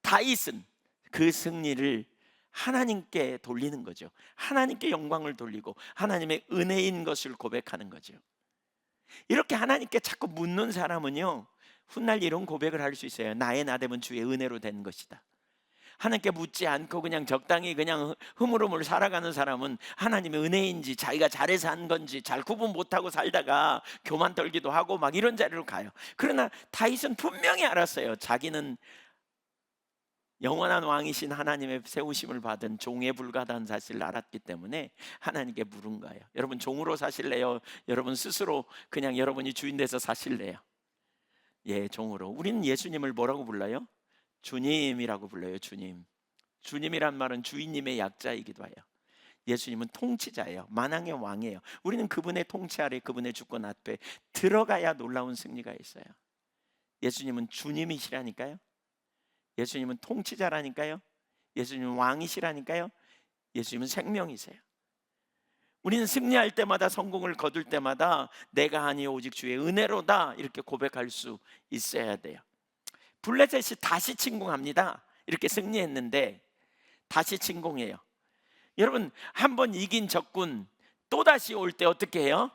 S1: 다윗은 그 승리를 하나님께 돌리는 거죠. 하나님께 영광을 돌리고 하나님의 은혜인 것을 고백하는 거죠. 이렇게 하나님께 자꾸 묻는 사람은요, 훗날 이런 고백을 할 수 있어요. 나의 나됨은 주의 은혜로 된 것이다. 하나님께 묻지 않고 그냥 적당히 그냥 흐물흐물 살아가는 사람은 하나님의 은혜인지 자기가 잘해서 한 건지 잘 구분 못하고 살다가 교만 떨기도 하고 막 이런 자리로 가요. 그러나 다윗은 분명히 알았어요. 자기는 영원한 왕이신 하나님의 세우심을 받은 종에 불과하다는 사실을 알았기 때문에 하나님께 물은 거예요. 여러분 종으로 사실래요? 여러분 스스로 그냥 여러분이 주인 돼서 사실래요? 예, 종으로. 우리는 예수님을 뭐라고 불러요? 주님이라고 불러요. 주님. 주님이란 말은 주인님의 약자이기도 해요. 예수님은 통치자예요. 만왕의 왕이에요. 우리는 그분의 통치 아래, 그분의 주권 앞에 들어가야 놀라운 승리가 있어요. 예수님은 주님이시라니까요. 예수님은 통치자라니까요. 예수님은 왕이시라니까요. 예수님은 생명이세요. 우리는 승리할 때마다, 성공을 거둘 때마다 내가 아니요 오직 주의 은혜로다, 이렇게 고백할 수 있어야 돼요. 블레셋이 다시 침공합니다. 이렇게 승리했는데 다시 침공해요. 여러분, 한번 이긴 적군 또다시 올 때 어떻게 해요?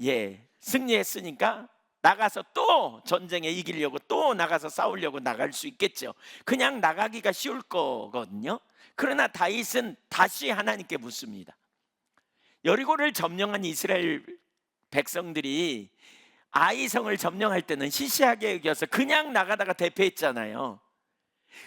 S1: 예, 승리했으니까 나가서 또 전쟁에 이기려고, 또 나가서 싸우려고 나갈 수 있겠죠. 그냥 나가기가 쉬울 거거든요. 그러나 다윗은 다시 하나님께 묻습니다. 여리고를 점령한 이스라엘 백성들이 아이성을 점령할 때는 시시하게 여겨서 그냥 나가다가 대패했잖아요.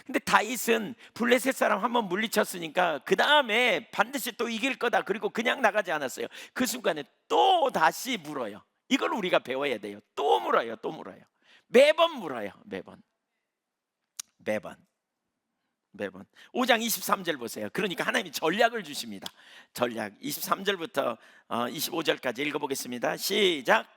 S1: 근데 다윗은 블레셋 사람 한번 물리쳤으니까 그 다음에 반드시 또 이길 거다, 그리고 그냥 나가지 않았어요. 그 순간에 또 다시 물어요. 이걸 우리가 배워야 돼요. 또 물어요. 또 물어요. 매번 물어요. 매번 5장 23절 보세요. 그러니까 하나님이 전략을 주십니다. 전략 23절부터 25절까지 읽어보겠습니다. 시작.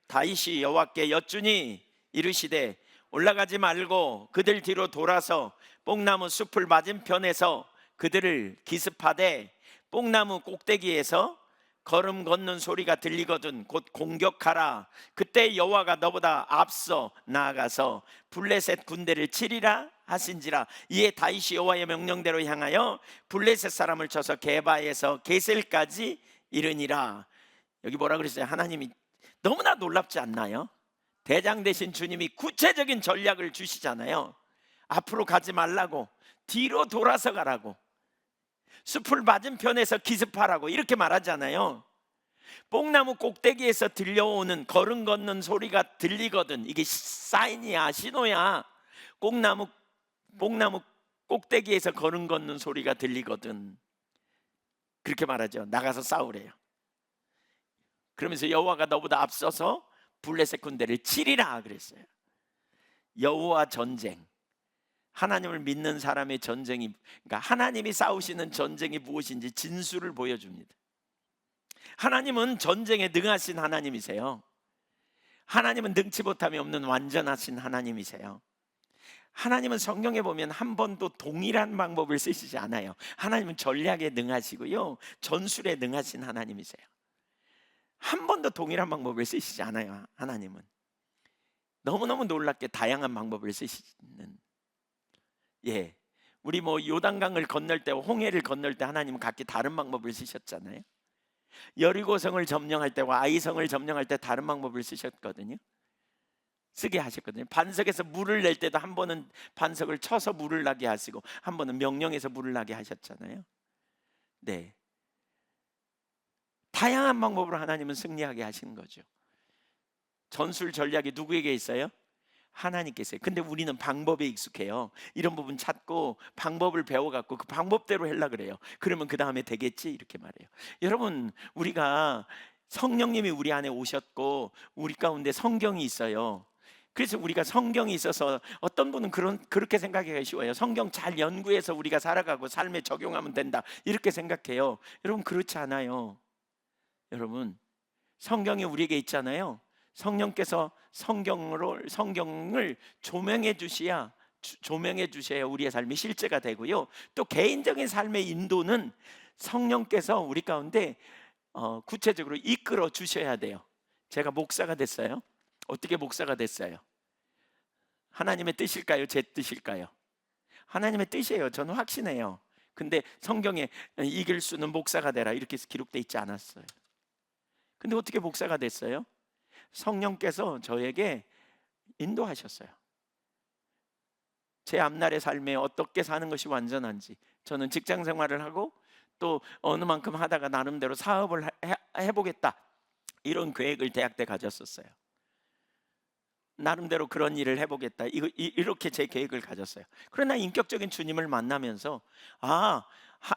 S1: 다윗이 여호와께 여쭈니 이르시되 올라가지 말고 그들 뒤로 돌아서 뽕나무 숲을 맞은편에서 그들을 기습하되 뽕나무 꼭대기에서 걸음 걷는 소리가 들리거든 곧 공격하라. 그때 여호와가 너보다 앞서 나아가서 블레셋 군대를 치리라 하신지라. 이에 다윗이 여호와의 명령대로 향하여 블레셋 사람을 쳐서 게바에서 게셀까지 이르니라. 여기 뭐라 그랬어요? 하나님이 너무나 놀랍지 않나요? 대장 되신 주님이 구체적인 전략을 주시잖아요. 앞으로 가지 말라고, 뒤로 돌아서 가라고, 숲을 맞은편에서 기습하라고 이렇게 말하잖아요. 뽕나무 꼭대기에서 들려오는 걸음 걷는 소리가 들리거든. 이게 사인이야, 신호야. 뽕나무 꼭대기에서 걸음 걷는 소리가 들리거든. 그렇게 말하죠. 나가서 싸우래요. 그러면서 여호와가 너보다 앞서서 블레셋 군대를 치리라 그랬어요. 여호와 전쟁, 하나님을 믿는 사람의 전쟁이, 그러니까 하나님이 싸우시는 전쟁이 무엇인지 진수를 보여줍니다. 하나님은 전쟁에 능하신 하나님이세요. 하나님은 능치 못함이 없는 완전하신 하나님이세요. 하나님은 성경에 보면 한 번도 동일한 방법을 쓰시지 않아요. 하나님은 전략에 능하시고요, 전술에 능하신 하나님이세요. 한 번도 동일한 방법을 쓰시지 않아요. 하나님은 너무너무 놀랍게 다양한 방법을 쓰시는, 우리 뭐 요단강을 건널 때, 홍해를 건널 때 하나님은 각기 다른 방법을 쓰셨잖아요. 여리고성을 점령할 때와 아이성을 점령할 때 다른 방법을 쓰셨거든요. 쓰게 하셨거든요. 반석에서 물을 낼 때도 한 번은 반석을 쳐서 물을 나게 하시고 한 번은 명령해서 물을 나게 하셨잖아요. 네, 다양한 방법으로 하나님은 승리하게 하시는 거죠. 전술 전략이 누구에게 있어요? 하나님께 있어요. 근데 우리는 방법에 익숙해요. 이런 부분 찾고 방법을 배워갖고 그 방법대로 하려고 그래요. 그러면 그 다음에 되겠지 이렇게 말해요. 여러분, 우리가 성령님이 우리 안에 오셨고 우리 가운데 성경이 있어요. 그래서 우리가 성경이 있어서, 어떤 분은 그렇게 생각하기가 쉬워요. 성경 잘 연구해서 우리가 살아가고 삶에 적용하면 된다 이렇게 생각해요. 여러분, 그렇지 않아요. 여러분, 성경이 우리에게 있잖아요. 성령께서 성경을 조명해 주셔야 우리의 삶이 실제가 되고요. 또 개인적인 삶의 인도는 성령께서 우리 가운데 구체적으로 이끌어 주셔야 돼요. 제가 목사가 됐어요. 어떻게 목사가 됐어요? 하나님의 뜻일까요? 제 뜻일까요? 하나님의 뜻이에요. 저는 확신해요. 근데 성경에 이길 수는 목사가 되라 이렇게 기록되어 있지 않았어요. 근데 어떻게 목사가 됐어요? 성령께서 저에게 인도하셨어요. 제 앞날의 삶에 어떻게 사는 것이 완전한지, 저는 직장 생활을 하고 또 어느 만큼 하다가 나름대로 사업을 해보겠다 이런 계획을 대학 때 가졌었어요. 나름대로 그런 일을 해보겠다 이렇게 제 계획을 가졌어요. 그러나 인격적인 주님을 만나면서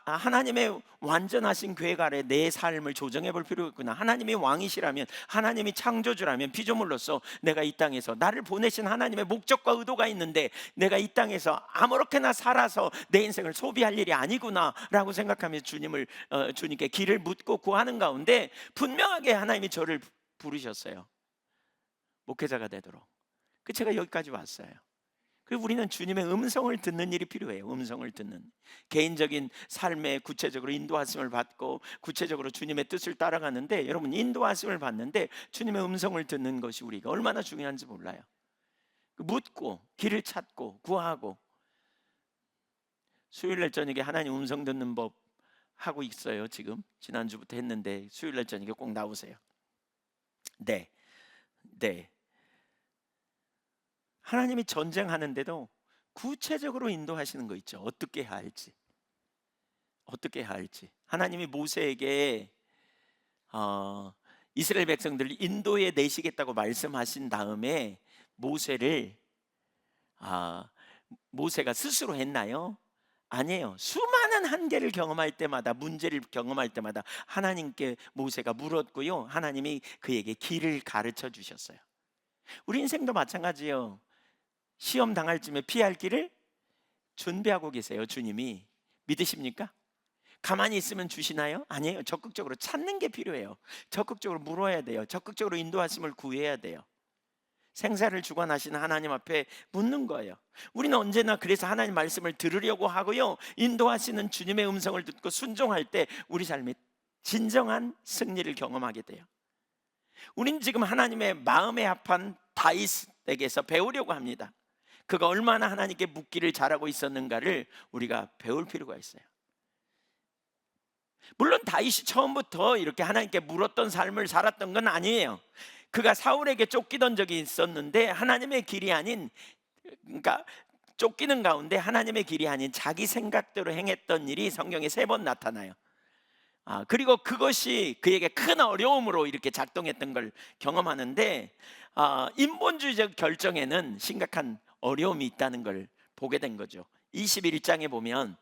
S1: 하나님의 완전하신 계획 아래 내 삶을 조정해 볼 필요가 있구나. 하나님이 왕이시라면, 하나님이 창조주라면, 피조물로서 내가 이 땅에서 나를 보내신 하나님의 목적과 의도가 있는데 내가 이 땅에서 아무렇게나 살아서 내 인생을 소비할 일이 아니구나 라고 생각하며 주님께 길을 묻고 구하는 가운데 분명하게 하나님이 저를 부르셨어요. 목회자가 되도록. 그 제가 여기까지 왔어요. 그리고 우리는 주님의 음성을 듣는 일이 필요해요. 음성을 듣는, 개인적인 삶에 구체적으로 인도하심을 받고 구체적으로 주님의 뜻을 따라가는데, 여러분, 인도하심을 받는데 주님의 음성을 듣는 것이 우리가 얼마나 중요한지 몰라요. 묻고 길을 찾고 구하고. 수요일날 저녁에 하나님 음성 듣는 법 하고 있어요. 지금 지난주부터 했는데 수요일날 저녁에 꼭 나오세요. 네. 하나님이 전쟁하는데도 구체적으로 인도하시는 거 있죠. 어떻게 해야 할지. 하나님이 모세에게 이스라엘 백성들을 인도에 내시겠다고 말씀하신 다음에 모세가 스스로 했나요? 아니에요. 수많은 한계를 경험할 때마다, 문제를 경험할 때마다 하나님께 모세가 물었고요, 하나님이 그에게 길을 가르쳐 주셨어요. 우리 인생도 마찬가지예요. 시험 당할 쯤에 피할 길을 준비하고 계세요. 주님이. 믿으십니까? 가만히 있으면 주시나요? 아니에요. 적극적으로 찾는 게 필요해요. 적극적으로 물어야 돼요. 적극적으로 인도하심을 구해야 돼요. 생사를 주관하시는 하나님 앞에 묻는 거예요. 우리는 언제나 그래서 하나님 말씀을 들으려고 하고요, 인도하시는 주님의 음성을 듣고 순종할 때 우리 삶에 진정한 승리를 경험하게 돼요. 우린 지금 하나님의 마음에 합한 다윗에게서 배우려고 합니다. 그가 얼마나 하나님께 묻기를 잘하고 있었는가를 우리가 배울 필요가 있어요. 물론 다윗이 처음부터 이렇게 하나님께 물었던 삶을 살았던 건 아니에요. 그가 사울에게 쫓기던 적이 있었는데 하나님의 길이 아닌, 그러니까 쫓기는 가운데 하나님의 길이 아닌 자기 생각대로 행했던 일이 성경에 3번 나타나요. 그리고 그것이 그에게 큰 어려움으로 이렇게 작동했던 걸 경험하는데, 인본주의적 결정에는 심각한 어려움이 있다는 걸 보게 된 거죠. 21장에 보면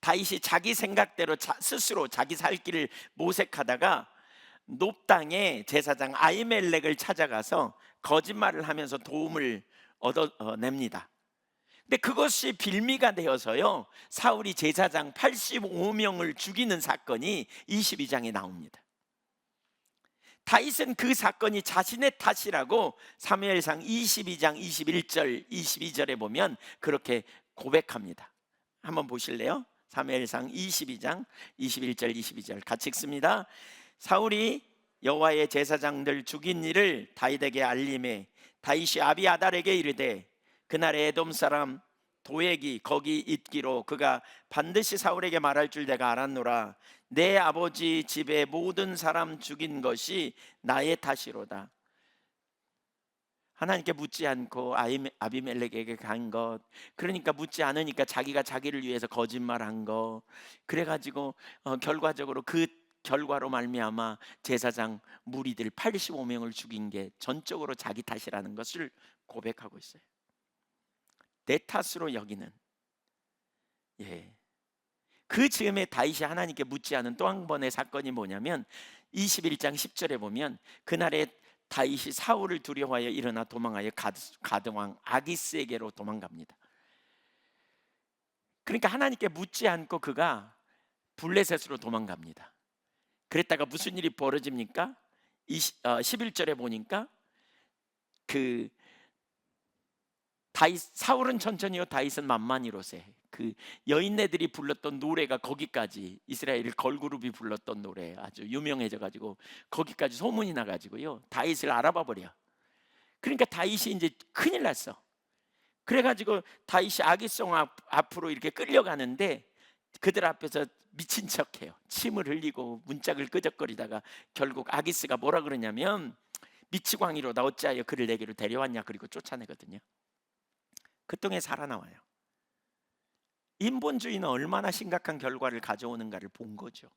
S1: 다윗이 자기 생각대로 스스로 자기 살 길을 모색하다가 높당의 제사장 아히멜렉을 찾아가서 거짓말을 하면서 도움을 얻어냅니다. 근데 그것이 빌미가 되어서요, 사울이 제사장 85명을 죽이는 사건이 22장에 나옵니다. 다윗은 그 사건이 자신의 탓이라고 사무엘상 22장 21절 22절에 보면 그렇게 고백합니다. 한번 보실래요? 사무엘상 22장 21절 22절 같이 읽습니다. 사울이 여호와의 제사장들 죽인 일을 다윗에게 알림해 다윗이 아비아달에게 이르되 그날에 에돔 사람 도액이 거기 있기로 그가 반드시 사울에게 말할 줄 내가 알았노라. 내 아버지 집의 모든 사람 죽인 것이 나의 탓이로다. 하나님께 묻지 않고 아비멜렉에게 간 것, 그러니까 묻지 않으니까 자기가 자기를 위해서 거짓말한 거, 그래가지고 결과적으로 그 결과로 말미암아 제사장 무리들 85명을 죽인 게 전적으로 자기 탓이라는 것을 고백하고 있어요. 내 탓으로 여기는. 그 즈음에 다윗이 하나님께 묻지 않은 또 한 번의 사건이 뭐냐면 21장 10절에 보면 그날에 다윗이 사울을 두려워하여 일어나 도망하여 가드왕 아기스에게로 도망갑니다. 그러니까 하나님께 묻지 않고 그가 블레셋으로 도망갑니다. 그랬다가 무슨 일이 벌어집니까? 11절에 보니까 그 사울은 천천히요 다윗은 만만히로세. 그 여인네들이 불렀던 노래가 거기까지, 이스라엘 걸그룹이 불렀던 노래 아주 유명해져 가지고 거기까지 소문이 나 가지고요 다윗을 알아봐 버려. 그러니까 다윗이 이제 큰일 났어. 그래 가지고 다윗이 아기송 앞으로 이렇게 끌려가는데 그들 앞에서 미친 척해요. 침을 흘리고 문짝을 끄적거리다가 결국 아기스가 뭐라 그러냐면 미치광이로다 어찌하여 그를 내게로 데려왔냐, 그리고 쫓아내거든요. 그 통에 살아나와요. 인본주의는 얼마나 심각한 결과를 가져오는가를 본 거죠.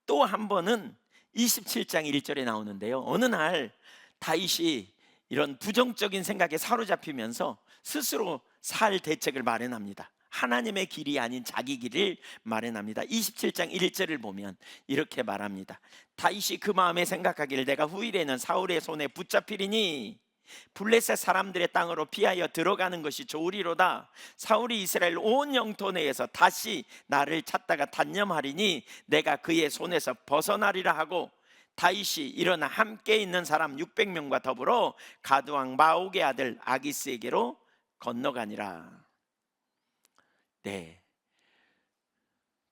S1: 또 한 번은 27장 1절에 나오는데요, 어느 날 다윗이 이런 부정적인 생각에 사로잡히면서 스스로 살 대책을 마련합니다. 하나님의 길이 아닌 자기 길을 마련합니다. 27장 1절을 보면 이렇게 말합니다. 다윗이 그 마음에 생각하기를 내가 후일에는 사울의 손에 붙잡히리니 블레셋 사람들의 땅으로 피하여 들어가는 것이 좋으리로다. 사울이 이스라엘 온 영토 내에서 다시 나를 찾다가 단념하리니 내가 그의 손에서 벗어나리라 하고 다윗이 일어나 함께 있는 사람 600명과 더불어 가드왕 마옥의 아들 아기스에게로 건너가니라. 네,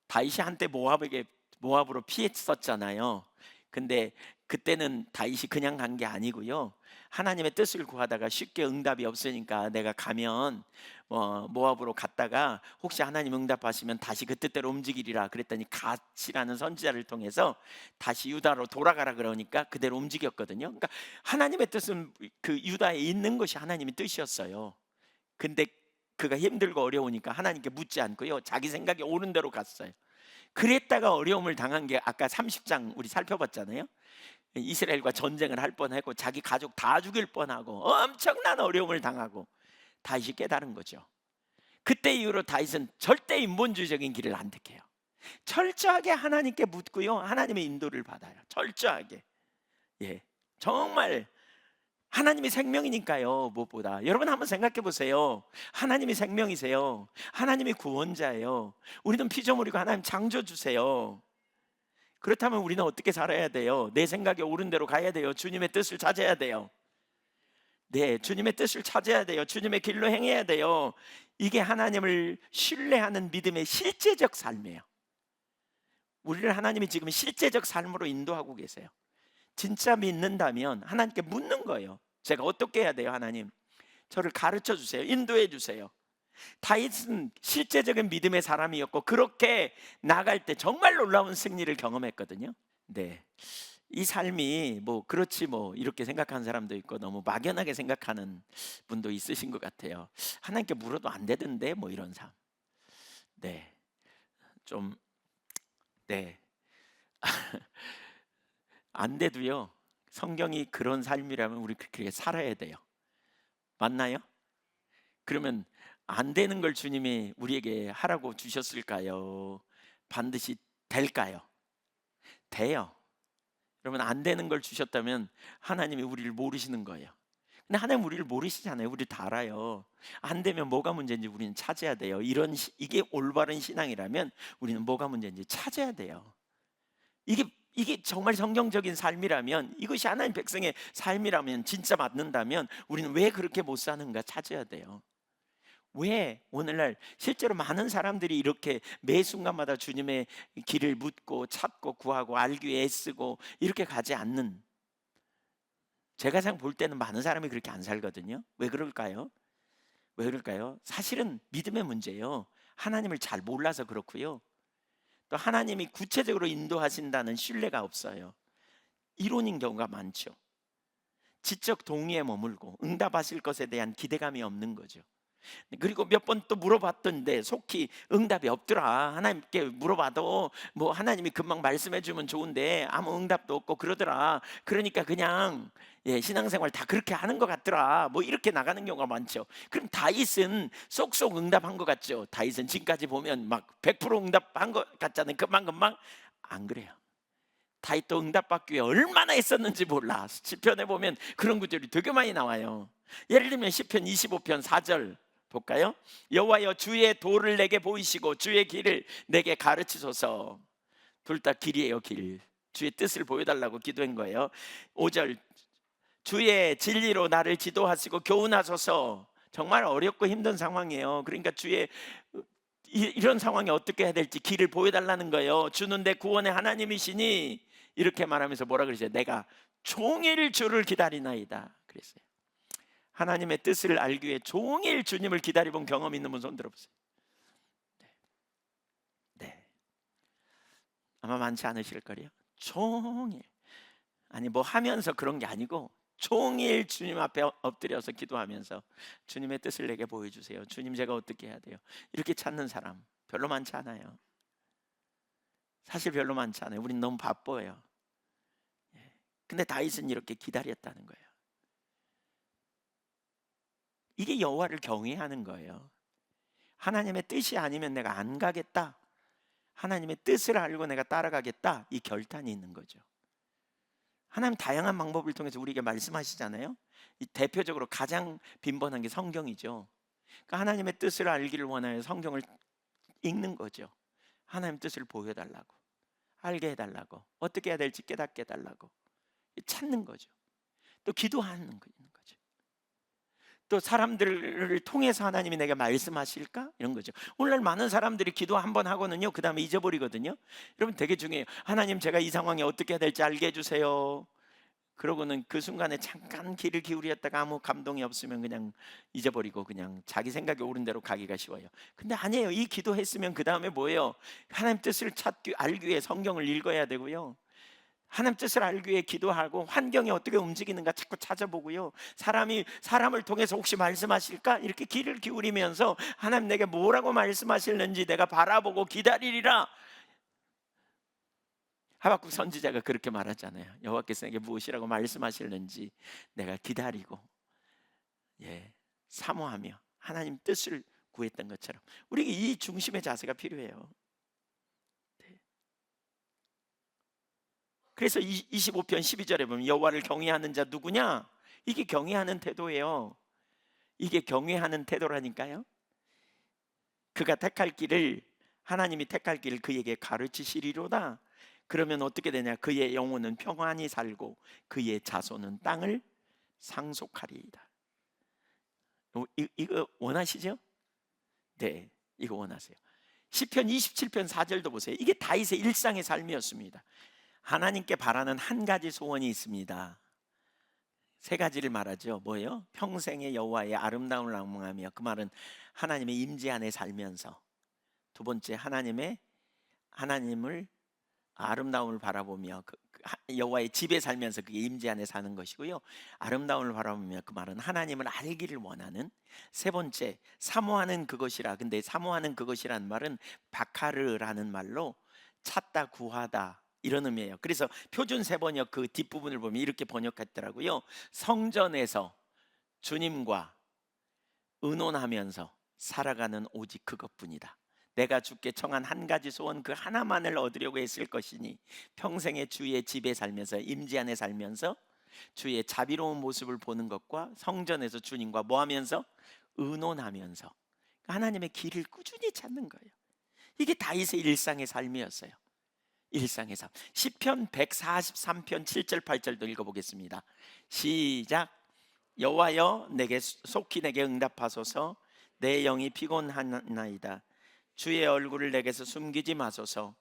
S1: 다윗이 한때 모압으로 피했었잖아요. 근데 그때는 다윗이 그냥 간 게 아니고요, 하나님의 뜻을 구하다가 쉽게 응답이 없으니까 내가 가면 모압으로 갔다가 혹시 하나님 응답하시면 다시 그 뜻대로 움직이리라 그랬더니 갓이라는 선지자를 통해서 다시 유다로 돌아가라 그러니까 그대로 움직였거든요. 그러니까 하나님의 뜻은 그 유다에 있는 것이 하나님의 뜻이었어요. 근데 그가 힘들고 어려우니까 하나님께 묻지 않고요 자기 생각이 옳은 대로 갔어요. 그랬다가 어려움을 당한 게 아까 30장 우리 살펴봤잖아요. 이스라엘과 전쟁을 할 뻔하고 자기 가족 다 죽일 뻔하고 엄청난 어려움을 당하고 다윗이 깨달은 거죠. 그때 이후로 다윗은 절대 인본주의적인 길을 안 택해요. 철저하게 하나님께 묻고요 하나님의 인도를 받아요. 철저하게. 정말 하나님이 생명이니까요. 무엇보다 여러분 한번 생각해 보세요. 하나님이 생명이세요. 하나님이 구원자예요. 우리는 피조물이고 하나님 창조주세요. 그렇다면 우리는 어떻게 살아야 돼요? 내 생각에 옳은 대로 가야 돼요. 주님의 뜻을 찾아야 돼요. 네, 주님의 뜻을 찾아야 돼요. 주님의 길로 행해야 돼요. 이게 하나님을 신뢰하는 믿음의 실제적 삶이에요. 우리를 하나님이 지금 실제적 삶으로 인도하고 계세요. 진짜 믿는다면 하나님께 묻는 거예요. 제가 어떻게 해야 돼요? 하나님, 저를 가르쳐 주세요. 인도해 주세요. 다윗은 실제적인 믿음의 사람이었고 그렇게 나갈 때 정말 놀라운 승리를 경험했거든요. 네, 이 삶이 그렇지 이렇게 생각하는 사람도 있고 너무 막연하게 생각하는 분도 있으신 것 같아요. 하나님께 물어도 안 되던데 이런 삶. 네, 좀 네. 안 돼도요 성경이 그런 삶이라면 우리 그렇게 살아야 돼요. 맞나요? 그러면 안 되는 걸 주님이 우리에게 하라고 주셨을까요? 반드시 될까요? 돼요. 여러분, 안 되는 걸 주셨다면 하나님이 우리를 모르시는 거예요. 근데 하나님 우리를 모르시잖아요. 우리 다 알아요. 안 되면 뭐가 문제인지 우리는 찾아야 돼요. 이게 올바른 신앙이라면 우리는 뭐가 문제인지 찾아야 돼요. 이게 정말 성경적인 삶이라면, 이것이 하나님 백성의 삶이라면, 진짜 맞는다면 우리는 왜 그렇게 못 사는가 찾아야 돼요. 왜 오늘날 실제로 많은 사람들이 이렇게 매 순간마다 주님의 길을 묻고 찾고 구하고 알기 위해 애쓰고 이렇게 가지 않는, 제가 상 볼 때는 많은 사람이 그렇게 안 살거든요. 왜 그럴까요? 왜 그럴까요? 사실은 믿음의 문제예요. 하나님을 잘 몰라서 그렇고요. 또 하나님이 구체적으로 인도하신다는 신뢰가 없어요. 이론인 경우가 많죠. 지적 동의에 머물고 응답하실 것에 대한 기대감이 없는 거죠. 그리고 몇 번 또 물어봤던데 속히 응답이 없더라. 하나님께 물어봐도 뭐 하나님이 금방 말씀해 주면 좋은데 아무 응답도 없고 그러더라. 그러니까 그냥 신앙생활 다 그렇게 하는 것 같더라. 뭐 이렇게 나가는 경우가 많죠. 그럼 다윗은 쏙쏙 응답한 것 같죠. 다윗은 지금까지 보면 막 100% 응답한 것 같잖아요. 금방금방. 안 그래요. 다윗도 응답받기 위해 얼마나 애썼는지 몰라. 시편에 보면 그런 구절이 되게 많이 나와요. 예를 들면 시편 25편 4절 볼까요? 여호와여, 주의 도를 내게 보이시고 주의 길을 내게 가르치소서. 둘 다 길이에요. 길. 주의 뜻을 보여달라고 기도한 거예요. 5절, 주의 진리로 나를 지도하시고 교훈하소서. 정말 어렵고 힘든 상황이에요. 그러니까 주의 이런 상황에 어떻게 해야 될지 길을 보여달라는 거예요. 주는 내 구원의 하나님이시니, 이렇게 말하면서 뭐라 그러세요? 내가 종일 주를 기다리나이다 그랬어요. 하나님의 뜻을 알기 위해 종일 주님을 기다려본 경험 있는 분 손 들어보세요. 네. 아마 많지 않으실 거예요. 종일, 아니 뭐 하면서 그런 게 아니고 종일 주님 앞에 엎드려서 기도하면서 주님의 뜻을 내게 보여주세요. 주님, 제가 어떻게 해야 돼요? 이렇게 찾는 사람 별로 많지 않아요. 사실 별로 많지 않아요. 우린 너무 바빠요. 근데 다윗은 이렇게 기다렸다는 거예요. 이게 여호와를 경외하는 거예요. 하나님의 뜻이 아니면 내가 안 가겠다, 하나님의 뜻을 알고 내가 따라가겠다, 이 결단이 있는 거죠. 하나님 다양한 방법을 통해서 우리에게 말씀하시잖아요. 이 대표적으로 가장 빈번한 게 성경이죠. 그러니까 하나님의 뜻을 알기를 원하여 성경을 읽는 거죠. 하나님 뜻을 보여달라고, 알게 해달라고, 어떻게 해야 될지 깨닫게 해달라고 찾는 거죠. 또 기도하는 거죠. 또 사람들을 통해서 하나님이 내게 말씀하실까? 이런 거죠. 오늘날 많은 사람들이 기도 한번 하고는요, 그 다음에 잊어버리거든요. 여러분 되게 중요해요. 하나님, 제가 이 상황에 어떻게 해야 될지 알게 해주세요. 그러고는 그 순간에 잠깐 귀를 기울였다가 아무 감동이 없으면 그냥 잊어버리고 그냥 자기 생각이 옳은 대로 가기가 쉬워요. 근데 아니에요. 이 기도했으면 그 다음에 뭐예요? 하나님 뜻을 알기 위해 성경을 읽어야 되고요, 하나님 뜻을 알기 위해 기도하고, 환경이 어떻게 움직이는가 자꾸 찾아보고요, 사람을 통해서 혹시 말씀하실까 이렇게 귀를 기울이면서 하나님 내게 뭐라고 말씀하실는지 내가 바라보고 기다리리라. 하박국 선지자가 그렇게 말하잖아요. 여호와께서 내게 무엇이라고 말씀하실는지 내가 기다리고 사모하며 하나님 뜻을 구했던 것처럼 우리에게 이 중심의 자세가 필요해요. 그래서 25편 12절에 보면 여호와를 경외하는 자 누구냐? 이게 경외하는 태도예요. 이게 경외하는 태도라니까요. 그가 택할 길을, 하나님이 택할 길을 그에게 가르치시리로다. 그러면 어떻게 되냐? 그의 영혼은 평안히 살고 그의 자손은 땅을 상속하리이다. 이거 원하시죠? 네, 이거 원하세요. 시편 27편 4절도 보세요. 이게 다윗의 일상의 삶이었습니다. 하나님께 바라는 한 가지 소원이 있습니다. 세 가지를 말하죠. 뭐예요? 평생의 여호와의 아름다움을 낭망하며, 그 말은 하나님의 임재 안에 살면서, 두 번째 하나님을 아름다움을 바라보며 여호와의 집에 살면서 그게 임재 안에 사는 것이고요, 아름다움을 바라보며 그 말은 하나님을 알기를 원하는, 세 번째 사모하는 그것이라. 근데 사모하는 그것이라는 말은 바카르라는 말로 찾다, 구하다 이런 의미예요. 그래서 표준 세번역 그 뒷부분을 보면 이렇게 번역했더라고요. 성전에서 주님과 의논하면서 살아가는 오직 그것뿐이다. 내가 주께 청한 한 가지 소원 그 하나만을 얻으려고 했을 것이니 평생에 주의 집에 살면서 임재 안에 살면서 주의 자비로운 모습을 보는 것과 성전에서 주님과 뭐 하면서 의논하면서 하나님의 길을 꾸준히 찾는 거예요. 이게 다윗의 일상의 삶이었어요. 일상의 삶. 시편 143편 7절 8절도 읽어보겠습니다. 시작. 여호와여 내게 속히 내게 응답하소서. 내 영이 피곤하나이다. 주의 얼굴을 내게서 숨기지 마소서.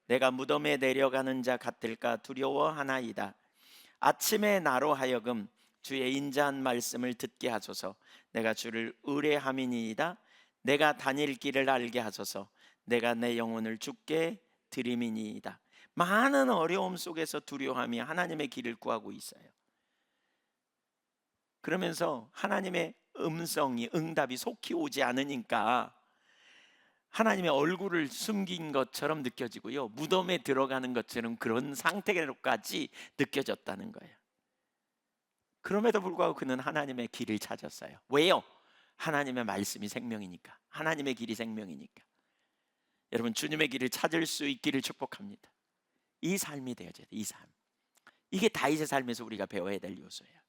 S1: 내가 무덤에 내려가는 자 같을까 두려워하나이다. 아침에 나로 하여금 주의 인자한 말씀을 듣게 하소서. 내가 주를 의뢰함이니이다. 내가 다닐 길을 알게 하소서. 내가 내 영혼을 주께 드림이니이다. 많은 어려움 속에서 두려워하며 하나님의 길을 구하고 있어요. 그러면서 하나님의 음성이 응답이 속히 오지 않으니까 하나님의 얼굴을 숨긴 것처럼 느껴지고요, 무덤에 들어가는 것처럼 그런 상태로까지 느껴졌다는 거예요. 그럼에도 불구하고 그는 하나님의 길을 찾았어요. 왜요? 하나님의 말씀이 생명이니까. 하나님의 길이 생명이니까. 여러분, 주님의 길을 찾을 수 있기를 축복합니다. 이 삶이 되어져야 돼요. 이 삶. 이게 다윗의 삶에서 우리가 배워야 될 요소예요.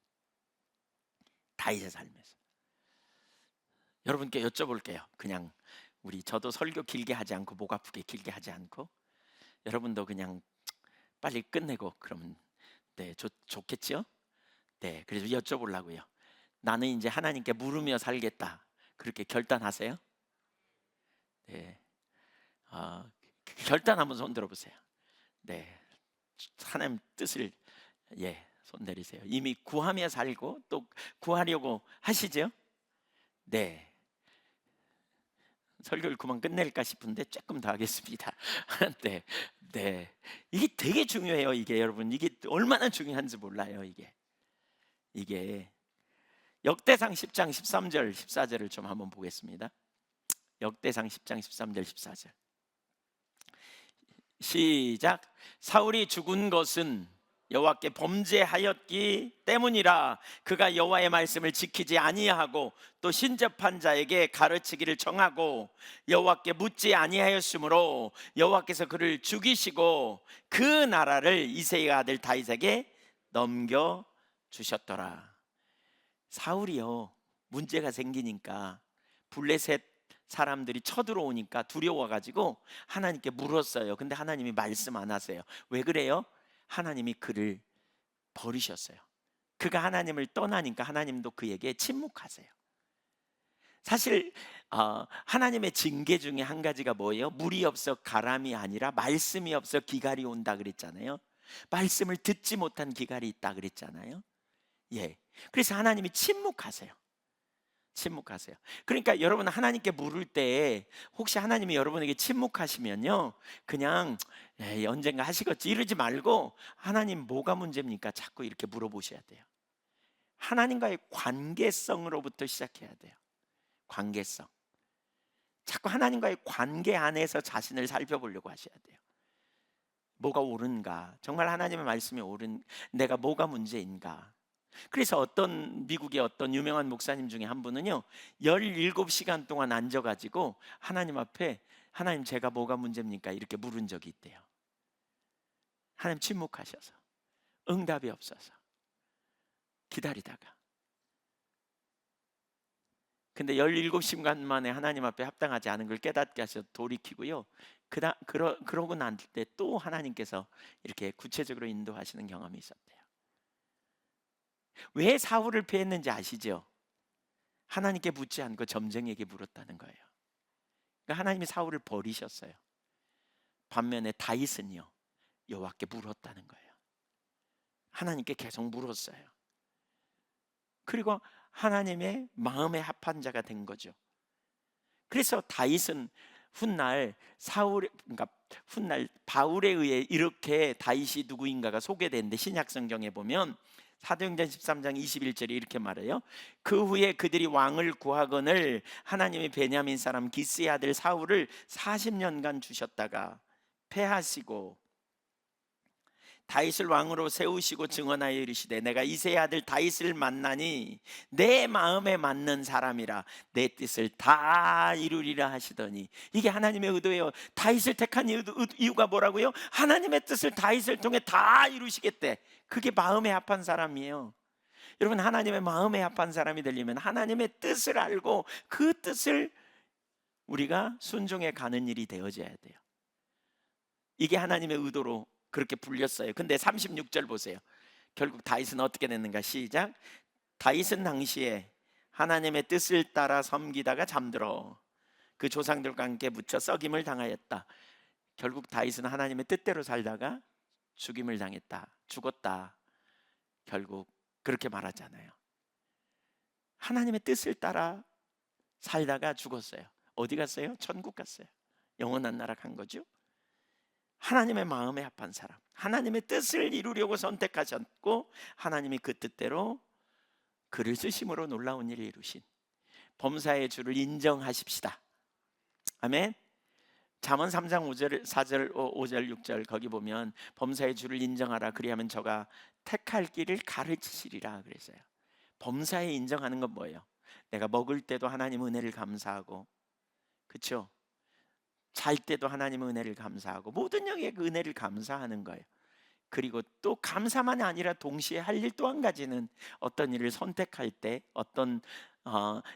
S1: 다윗의 삶에서. 여러분께 여쭤볼게요. 그냥 저도 설교 길게 하지 않고 목 아프게 길게 하지 않고 여러분도 그냥 빨리 끝내고 그러면 좋겠지요? 네, 그래서 여쭤보려고요. 나는 이제 하나님께 물으며 살겠다. 그렇게 결단하세요? 네, 결단 한번 손 들어보세요. 네, 하나님 뜻을 손 내리세요. 이미 구하며 살고 또 구하려고 하시죠? 네. 설교를 그만 끝낼까 싶은데 조금 더 하겠습니다. 네. 이게 되게 중요해요. 이게 여러분, 이게 얼마나 중요한지 몰라요. 이게 역대상 10장 13절 14절을 좀 한번 보겠습니다. 역대상 10장 13절 14절 시작. 사울이 죽은 것은 여호와께 범죄하였기 때문이라. 그가 여호와의 말씀을 지키지 아니하고 또 신접한 자에게 가르치기를 정하고 여호와께 묻지 아니하였으므로 여호와께서 그를 죽이시고 그 나라를 이새의 아들 다윗에게 넘겨 주셨더라. 사울이요, 문제가 생기니까 블레셋 사람들이 쳐들어오니까 두려워가지고 하나님께 물었어요. 근데 하나님이 말씀 안 하세요. 왜 그래요? 하나님이 그를 버리셨어요. 그가 하나님을 떠나니까 하나님도 그에게 침묵하세요. 사실 하나님의 징계 중에 한 가지가 뭐예요? 물이 없어 가람이 아니라 말씀이 없어 기갈이 온다 그랬잖아요. 말씀을 듣지 못한 기갈이 있다 그랬잖아요. 그래서 하나님이 침묵하세요. 그러니까 여러분, 하나님께 물을 때 혹시 하나님이 여러분에게 침묵하시면요, 그냥 언젠가 하시겠지 이러지 말고 하나님 뭐가 문제입니까? 자꾸 이렇게 물어보셔야 돼요. 하나님과의 관계성으로부터 시작해야 돼요. 관계성. 자꾸 하나님과의 관계 안에서 자신을 살펴보려고 하셔야 돼요. 뭐가 옳은가? 정말 하나님의 말씀이 내가 뭐가 문제인가? 그래서 미국의 어떤 유명한 목사님 중에 한 분은요, 17시간 동안 앉아가지고 하나님 앞에 하나님 제가 뭐가 문제입니까? 이렇게 물은 적이 있대요. 하나님 침묵하셔서 응답이 없어서 기다리다가, 근데 17시간 만에 하나님 앞에 합당하지 않은 걸 깨닫게 하셔서 돌이키고요, 그러고 난 때 또 하나님께서 이렇게 구체적으로 인도하시는 경험이 있었대요. 왜 사울을 패했는지 아시죠? 하나님께 묻지 않고 점쟁이에게 물었다는 거예요. 그러니까 하나님이 사울을 버리셨어요. 반면에 다윗은요, 여호와께 물었다는 거예요. 하나님께 계속 물었어요. 그리고 하나님의 마음에 합한 자가 된 거죠. 그래서 다윗은 훗날 바울에 의해 이렇게 다윗이 누구인가가 소개되는데, 신약 성경에 보면 사도행전 13장 21절에 이렇게 말해요. 그 후에 그들이 왕을 구하거늘 하나님이 베냐민 사람 기스의 아들 사울을 40년간 주셨다가 패하시고 다윗을 왕으로 세우시고 증언하여 이르시되 내가 이새의 아들 다윗을 만나니 내 마음에 맞는 사람이라 내 뜻을 다 이루리라 하시더니, 이게 하나님의 의도예요. 다윗을 택한 이유가 뭐라고요? 하나님의 뜻을 다윗을 통해 다 이루시겠대. 그게 마음에 합한 사람이에요. 여러분, 하나님의 마음에 합한 사람이 되려면 하나님의 뜻을 알고 그 뜻을 우리가 순종해 가는 일이 되어져야 돼요. 이게 하나님의 의도로 그렇게 불렸어요. 근데 36절 보세요. 결국 다윗은 어떻게 됐는가? 시작. 다윗은 당시에 하나님의 뜻을 따라 섬기다가 잠들어 그 조상들과 함께 묻혀 썩임을 당하였다. 결국 다윗은 하나님의 뜻대로 살다가 죽임을 당했다. 죽었다. 결국 그렇게 말하잖아요. 하나님의 뜻을 따라 살다가 죽었어요. 어디 갔어요? 천국 갔어요. 영원한 나라 간 거죠. 하나님의 마음에 합한 사람, 하나님의 뜻을 이루려고 선택하셨고 하나님이 그 뜻대로 글을 쓰심으로 놀라운 일을 이루신 범사의 주를 인정하십시다. 아멘. 잠언 3장 5절, 4절, 5절, 6절 거기 보면 범사의 주를 인정하라 그리하면 저가 택할 길을 가르치시리라 그랬어요. 범사에 인정하는 건 뭐예요? 내가 먹을 때도 하나님 은혜를 감사하고, 그렇죠? 잘 때도 하나님의 은혜를 감사하고 모든 영역의 그 은혜를 감사하는 거예요. 그리고 또 감사만이 아니라 동시에 할 일 또 한 가지는 어떤 일을 선택할 때, 어떤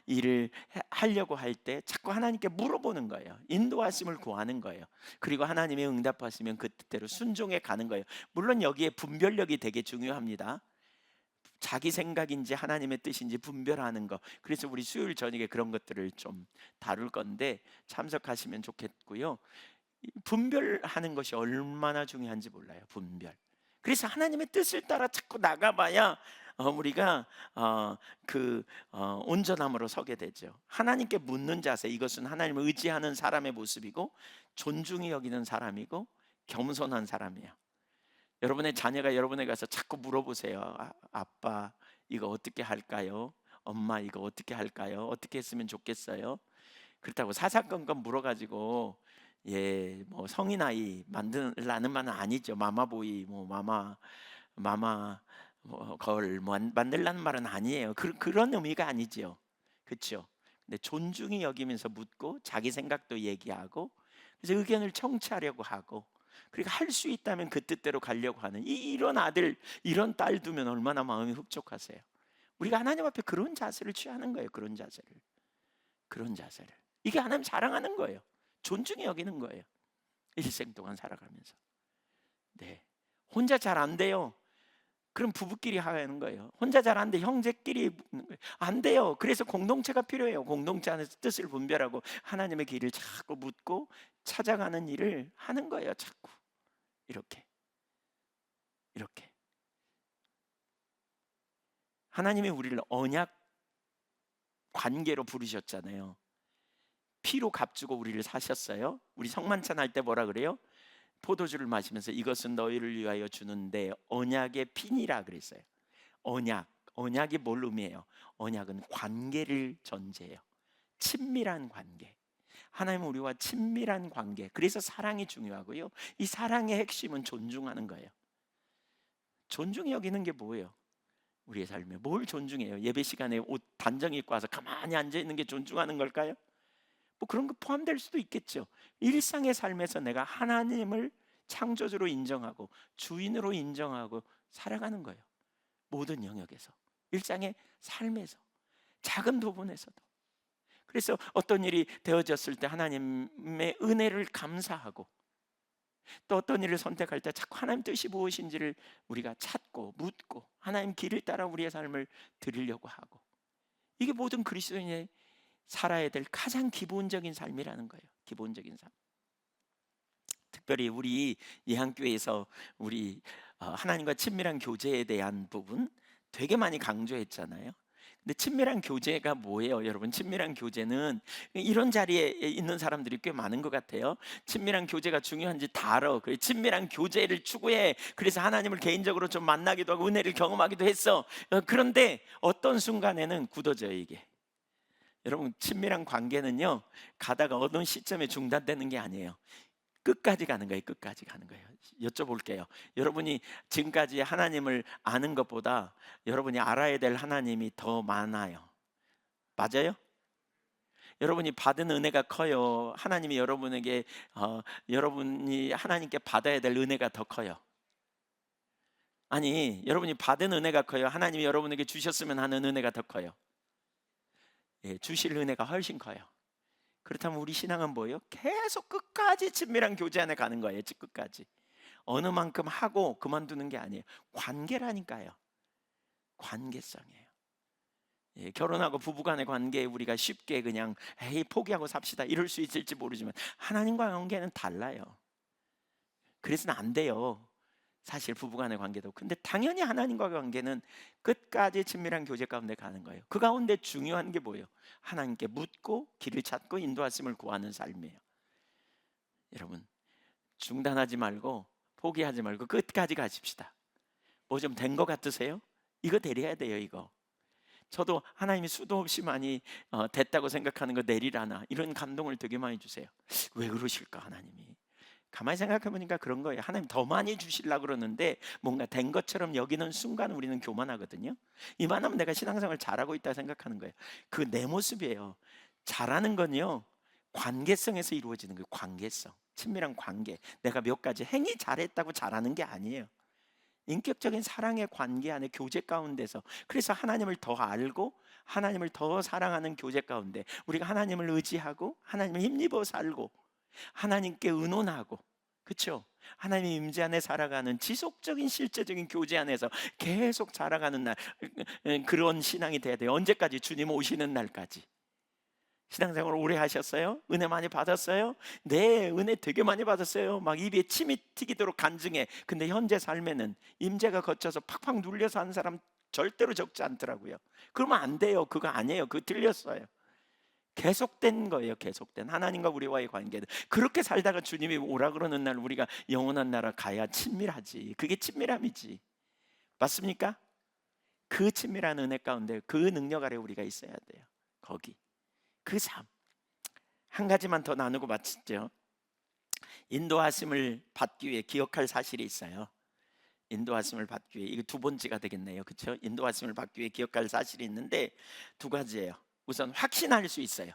S1: 일을 하려고 할 때 자꾸 하나님께 물어보는 거예요. 인도하심을 구하는 거예요. 그리고 하나님의 응답하시면 그 뜻대로 순종해 가는 거예요. 물론 여기에 분별력이 되게 중요합니다. 자기 생각인지 하나님의 뜻인지 분별하는 거. 그래서 우리 수요일 저녁에 그런 것들을 좀 다룰 건데 참석하시면 좋겠고요. 분별하는 것이 얼마나 중요한지 몰라요. 분별. 그래서 하나님의 뜻을 따라 자꾸 나가봐야 우리가 온전함으로 서게 되죠. 하나님께 묻는 자세, 이것은 하나님을 의지하는 사람의 모습이고 존중히 여기는 사람이고 겸손한 사람이에요. 여러분의 자녀가 여러분에게 가서 자꾸 물어보세요. 아빠 이거 어떻게 할까요? 엄마 이거 어떻게 할까요? 어떻게 했으면 좋겠어요? 그렇다고 사사건건 물어가지고 뭐 성인 아이 만들라는 말은 아니죠. 마마보이 뭐 마마 걸 만들라는 말은 아니에요. 그런 의미가 아니죠. 그렇죠? 근데 존중히 여기면서 묻고 자기 생각도 얘기하고 그래서 의견을 청취하려고 하고, 그리고 할 수 있다면 그 뜻대로 가려고 하는 이런 아들, 이런 딸 두면 얼마나 마음이 흡족하세요. 우리가 하나님 앞에 그런 자세를 취하는 거예요. 그런 자세를. 이게 하나님 사랑하는 거예요. 존중히 여기는 거예요. 일생 동안 살아가면서. 네, 혼자 잘 안 돼요. 그럼 부부끼리 하는 거예요. 혼자 잘 안 돼, 형제끼리 안 돼요. 그래서 공동체가 필요해요. 공동체 안에서 뜻을 분별하고 하나님의 길을 자꾸 묻고 찾아가는 일을 하는 거예요. 자꾸 이렇게 하나님이 우리를 언약 관계로 부르셨잖아요. 피로 값주고 우리를 사셨어요. 우리 성만찬 할 때 뭐라 그래요? 포도주를 마시면서 이것은 너희를 위하여 주는데 언약의 피니라 그랬어요. 언약이 뭘 의미해요? 언약은 관계를 전제해요. 친밀한 관계. 하나님은 우리와 친밀한 관계. 그래서 사랑이 중요하고요. 이 사랑의 핵심은 존중하는 거예요. 존중히 여기는 게 뭐예요? 우리의 삶에 뭘 존중해요? 예배 시간에 옷 단정히 입고 와서 가만히 앉아 있는 게 존중하는 걸까요? 뭐 그런 거 포함될 수도 있겠죠. 일상의 삶에서 내가 하나님을 창조주로 인정하고 주인으로 인정하고 살아가는 거예요. 모든 영역에서, 일상의 삶에서, 작은 부분에서도. 그래서 어떤 일이 되어졌을 때 하나님의 은혜를 감사하고, 또 어떤 일을 선택할 때 자꾸 하나님 뜻이 무엇인지를 우리가 찾고 묻고 하나님 길을 따라 우리의 삶을 드리려고 하고, 이게 모든 그리스도인의 살아야 될 가장 기본적인 삶이라는 거예요. 기본적인 삶. 특별히 우리 예한교회에서 우리 하나님과 친밀한 교제에 대한 부분 되게 많이 강조했잖아요. 근데 친밀한 교제가 뭐예요, 여러분? 친밀한 교제는 이런 자리에 있는 사람들이 꽤 많은 것 같아요. 친밀한 교제가 중요한지 다 알아. 그래, 친밀한 교제를 추구해. 그래서 하나님을 개인적으로 좀 만나기도 하고 은혜를 경험하기도 했어. 그런데 어떤 순간에는 굳어져요, 이게. 여러분, 친밀한 관계는요 가다가 어느 시점에 중단되는 게 아니에요. 끝까지 가는 거예요. 끝까지 가는 거예요. 여쭤볼게요. 여러분이 지금까지 하나님을 아는 것보다 여러분이 알아야 될 하나님이 더 많아요. 맞아요? 여러분이 받은 은혜가 커요. 하나님이 여러분에게 여러분이 하나님께 받아야 될 은혜가 더 커요. 아니, 여러분이 받은 은혜가 커요. 하나님이 여러분에게 주셨으면 하는 은혜가 더 커요. 예, 주실 은혜가 훨씬 커요. 그렇다면 우리 신앙은 뭐예요? 계속 끝까지 친밀한 교제 안에 가는 거예요. 끝까지. 어느 만큼 하고 그만두는 게 아니에요. 관계라니까요. 관계성이에요. 예, 결혼하고 부부간의 관계에 우리가 쉽게 그냥 에이 포기하고 삽시다 이럴 수 있을지 모르지만 하나님과 관계는 달라요. 그래서는 안 돼요. 사실 부부간의 관계도. 근데 당연히 하나님과 관계는 끝까지 친밀한 교제 가운데 가는 거예요. 그 가운데 중요한 게 뭐예요? 하나님께 묻고 길을 찾고 인도하심을 구하는 삶이에요. 여러분, 중단하지 말고 포기하지 말고 끝까지 가십시다. 뭐 좀 된 것 같으세요? 이거 내려야 돼요. 이거. 저도 하나님이 수도 없이 많이 됐다고 생각하는 거 내리라나 이런 감동을 되게 많이 주세요. 왜 그러실까 하나님이? 가만히 생각해 보니까 그런 거예요. 하나님 더 많이 주시려고 그러는데 뭔가 된 것처럼 여기는 순간 우리는 교만하거든요. 이만하면 내가 신앙생활 잘하고 있다 생각하는 거예요. 그 내 모습이에요. 잘하는 건요 관계성에서 이루어지는 거예요. 관계성, 친밀한 관계. 내가 몇 가지 행위 잘했다고 잘하는 게 아니에요. 인격적인 사랑의 관계 안에 교제 가운데서, 그래서 하나님을 더 알고 하나님을 더 사랑하는 교제 가운데 우리가 하나님을 의지하고 하나님을 힘입어 살고 하나님께 의논하고, 그렇죠? 하나님 임재 안에 살아가는 지속적인 실제적인 교제 안에서 계속 자라가는 날, 그런 신앙이 돼야 돼요. 언제까지? 주님 오시는 날까지. 신앙생활 오래 하셨어요? 은혜 많이 받았어요? 네, 은혜 되게 많이 받았어요. 막 입에 침이 튀기도록 간증해. 근데 현재 삶에는 임재가 거쳐서 팍팍 눌려서 하는 사람 절대로 적지 않더라고요. 그러면 안 돼요. 그거 아니에요. 그거 틀렸어요. 계속된 거예요. 계속된 하나님과 우리와의 관계는. 그렇게 살다가 주님이 오라 그러는 날 우리가 영원한 나라 가야 친밀하지. 그게 친밀함이지. 맞습니까? 그 친밀한 은혜 가운데 그 능력 아래 우리가 있어야 돼요. 거기 그 삶. 한 가지만 더 나누고 마치죠. 인도하심을 받기 위해 기억할 사실이 있어요. 인도하심을 받기 위해, 이거 두 번째가 되겠네요. 그렇죠? 인도하심을 받기 위해 기억할 사실이 있는데 두 가지예요. 우선 확신할 수 있어요.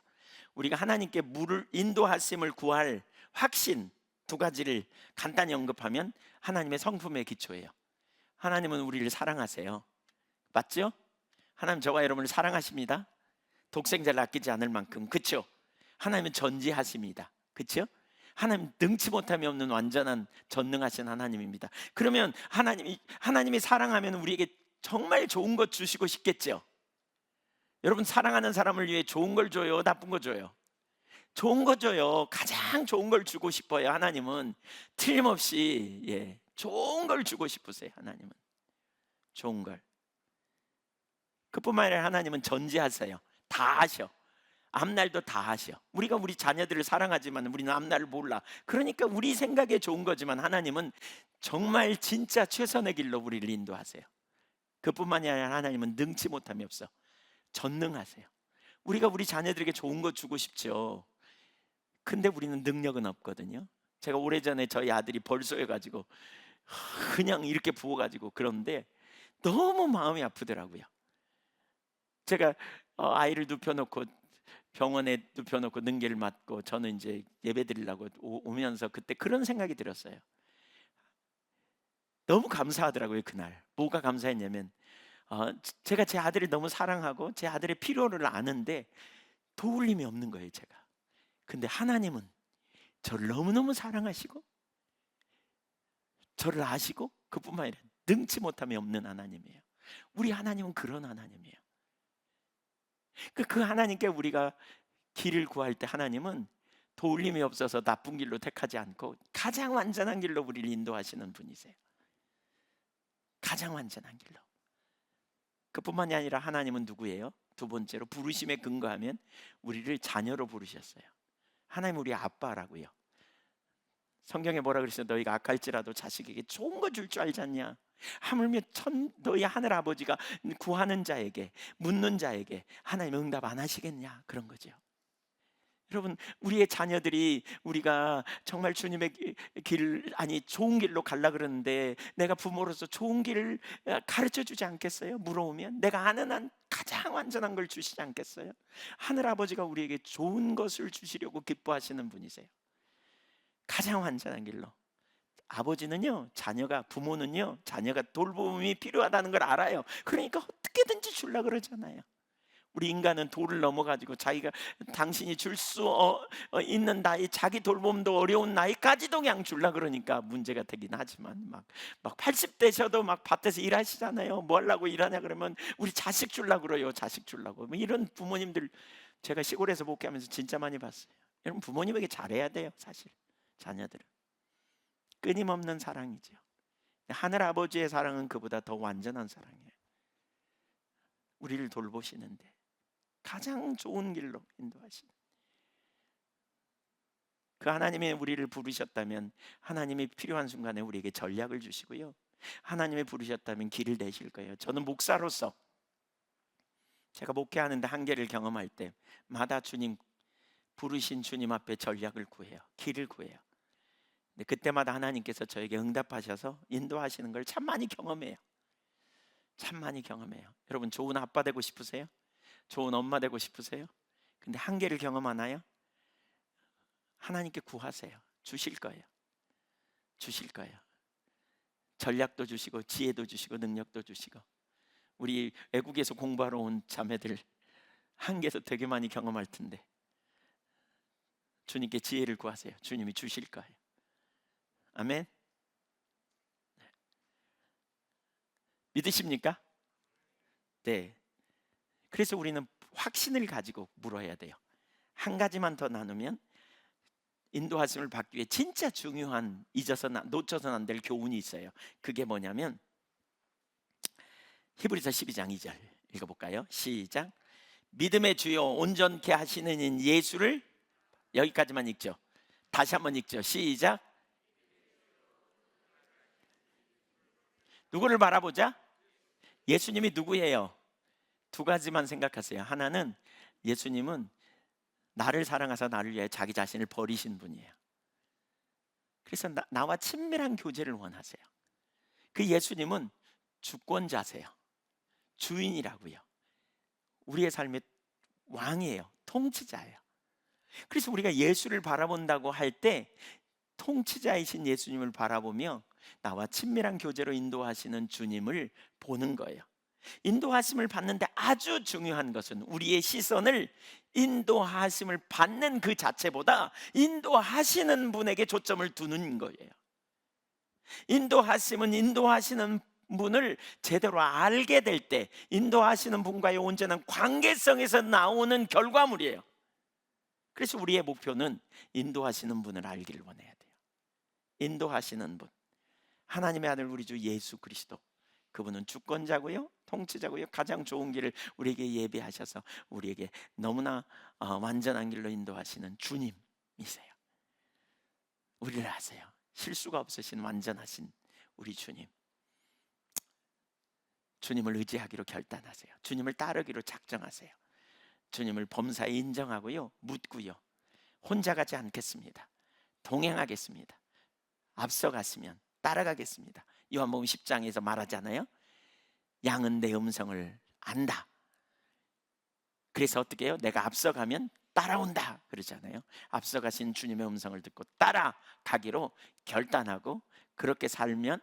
S1: 우리가 하나님께 물을 인도하심을 구할 확신, 두 가지를 간단히 언급하면 하나님의 성품의 기초예요. 하나님은 우리를 사랑하세요. 맞죠? 하나님 저와 여러분을 사랑하십니다. 독생자를 아끼지 않을 만큼. 그렇죠? 하나님은 전지하십니다. 그렇죠? 하나님 능치 못함이 없는 완전한 전능하신 하나님입니다. 그러면 하나님이 사랑하면 우리에게 정말 좋은 것 주시고 싶겠죠. 여러분, 사랑하는 사람을 위해 좋은 걸 줘요? 나쁜 거 줘요? 좋은 거 줘요. 가장 좋은 걸 주고 싶어요. 하나님은 틀림없이 좋은 걸 주고 싶으세요. 하나님은 좋은 걸. 그뿐만 아니라 하나님은 전지하세요. 다 아셔. 앞날도 다 아셔. 우리가 우리 자녀들을 사랑하지만 우리는 앞날을 몰라. 그러니까 우리 생각에 좋은 거지만 하나님은 정말 진짜 최선의 길로 우리를 인도하세요. 그뿐만이 아니라 하나님은 능치 못함이 없어. 전능하세요. 우리가 우리 자녀들에게 좋은 거 주고 싶죠. 근데 우리는 능력은 없거든요. 제가 오래전에 저희 아들이 벌소해가지고 그냥 이렇게 부어가지고, 그런데 너무 마음이 아프더라고요. 제가 아이를 눕혀놓고 병원에 눕혀놓고 능계를 맞고 저는 이제 예배 드리려고 오면서 그때 그런 생각이 들었어요. 너무 감사하더라고요. 그날 뭐가 감사했냐면 제가 제 아들을 너무 사랑하고 제 아들의 필요를 아는데 도울 힘이 없는 거예요. 제가. 근데 하나님은 저를 너무너무 사랑하시고 저를 아시고 그뿐만 아니라 능치 못함이 없는 하나님이에요. 우리 하나님은 그런 하나님이에요. 그 하나님께 우리가 길을 구할 때 하나님은 도울림이 없어서 나쁜 길로 택하지 않고 가장 완전한 길로 우리를 인도하시는 분이세요. 가장 완전한 길로. 그뿐만이 아니라 하나님은 누구예요? 두 번째로 부르심에 근거하면 우리를 자녀로 부르셨어요. 하나님 우리 아빠라고요. 성경에 뭐라 그랬어요? 너희가 악할지라도 자식에게 좋은 거 줄 줄 알지 않냐? 하물며 너희 하늘 아버지가 구하는 자에게 묻는 자에게 하나님 응답 안 하시겠냐? 그런 거죠. 여러분, 우리의 자녀들이 우리가 정말 주님의 좋은 길로 갈라 그러는데 내가 부모로서 좋은 길을 가르쳐 주지 않겠어요? 물어오면 내가 아는 한 가장 완전한 걸 주시지 않겠어요? 하늘 아버지가 우리에게 좋은 것을 주시려고 기뻐하시는 분이세요. 가장 완전한 길로. 아버지는요, 부모는요, 자녀가 돌봄이 필요하다는 걸 알아요. 그러니까 어떻게든지 주려고 그러잖아요. 우리 인간은 도를 넘어가지고 자기가 당신이 줄 수 있는 나이, 자기 돌봄도 어려운 나이까지도 그냥 주려고 그러니까 문제가 되긴 하지만 막 80대셔도 막 밭에서 일하시잖아요. 뭐 하려고 일하냐 그러면 우리 자식 주려고 그래요. 자식 주려고. 뭐 이런 부모님들 제가 시골에서 목회하면서 진짜 많이 봤어요. 여러분, 부모님에게 잘해야 돼요. 사실 자녀들은 끊임없는 사랑이죠. 하늘 아버지의 사랑은 그보다 더 완전한 사랑이에요. 우리를 돌보시는데 가장 좋은 길로 인도하시는 그 하나님이 우리를 부르셨다면 하나님이 필요한 순간에 우리에게 전략을 주시고요, 하나님이 부르셨다면 길을 내실 거예요. 저는 목사로서 제가 목회하는데 한계를 경험할 때마다 부르신 주님 앞에 전략을 구해요. 길을 구해요. 근데 그때마다 하나님께서 저에게 응답하셔서 인도하시는 걸 참 많이 경험해요. 참 많이 경험해요. 여러분, 좋은 아빠 되고 싶으세요? 좋은 엄마 되고 싶으세요? 근데 한계를 경험하나요? 하나님께 구하세요. 주실 거예요. 주실 거예요. 전략도 주시고 지혜도 주시고 능력도 주시고. 우리 외국에서 공부하러 온 자매들 한계에서 되게 많이 경험할 텐데 주님께 지혜를 구하세요. 주님이 주실 거예요. 아멘. 믿으십니까? 네. 그래서 우리는 확신을 가지고 물어야 돼요. 한 가지만 더 나누면 인도하심을 받기 위해 진짜 중요한, 놓쳐서는 안 될 교훈이 있어요. 그게 뭐냐면 히브리서 12장 2절 읽어볼까요? 시작. 믿음의 주요 온전케 하시는 인 예수를, 여기까지만 읽죠. 다시 한번 읽죠. 시작. 누구를 바라보자? 예수님이 누구예요? 두 가지만 생각하세요. 하나는 예수님은 나를 사랑하사 나를 위해 자기 자신을 버리신 분이에요. 그래서 나와 친밀한 교제를 원하세요. 그 예수님은 주권자세요. 주인이라고요. 우리의 삶의 왕이에요. 통치자예요. 그래서 우리가 예수를 바라본다고 할 때 통치자이신 예수님을 바라보며 나와 친밀한 교제로 인도하시는 주님을 보는 거예요. 인도하심을 받는데 아주 중요한 것은 우리의 시선을 인도하심을 받는 그 자체보다 인도하시는 분에게 초점을 두는 거예요. 인도하심은 인도하시는 분을 제대로 알게 될 때, 인도하시는 분과의 온전한 관계성에서 나오는 결과물이에요. 그래서 우리의 목표는 인도하시는 분을 알기를 원해야 돼요. 인도하시는 분, 하나님의 아들 우리 주 예수 그리스도, 그분은 주권자고요, 통치자고요, 가장 좋은 길을 우리에게 예비하셔서 우리에게 너무나 완전한 길로 인도하시는 주님이세요. 우리를 아세요. 실수가 없으신 완전하신 우리 주님. 주님을 의지하기로 결단하세요. 주님을 따르기로 작정하세요. 주님을 범사에 인정하고요, 묻고요, 혼자 가지 않겠습니다. 동행하겠습니다. 앞서갔으면 따라가겠습니다. 요한복음 10장에서 말하잖아요. 양은 내 음성을 안다. 그래서 어떻게 해요? 내가 앞서가면 따라온다 그러잖아요. 앞서가신 주님의 음성을 듣고 따라가기로 결단하고 그렇게 살면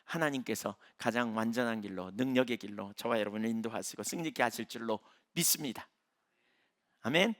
S1: 하나님께서 가장 완전한 길로, 능력의 길로 저와 여러분을 인도하시고 승리케 하실 줄로 믿습니다. 아멘.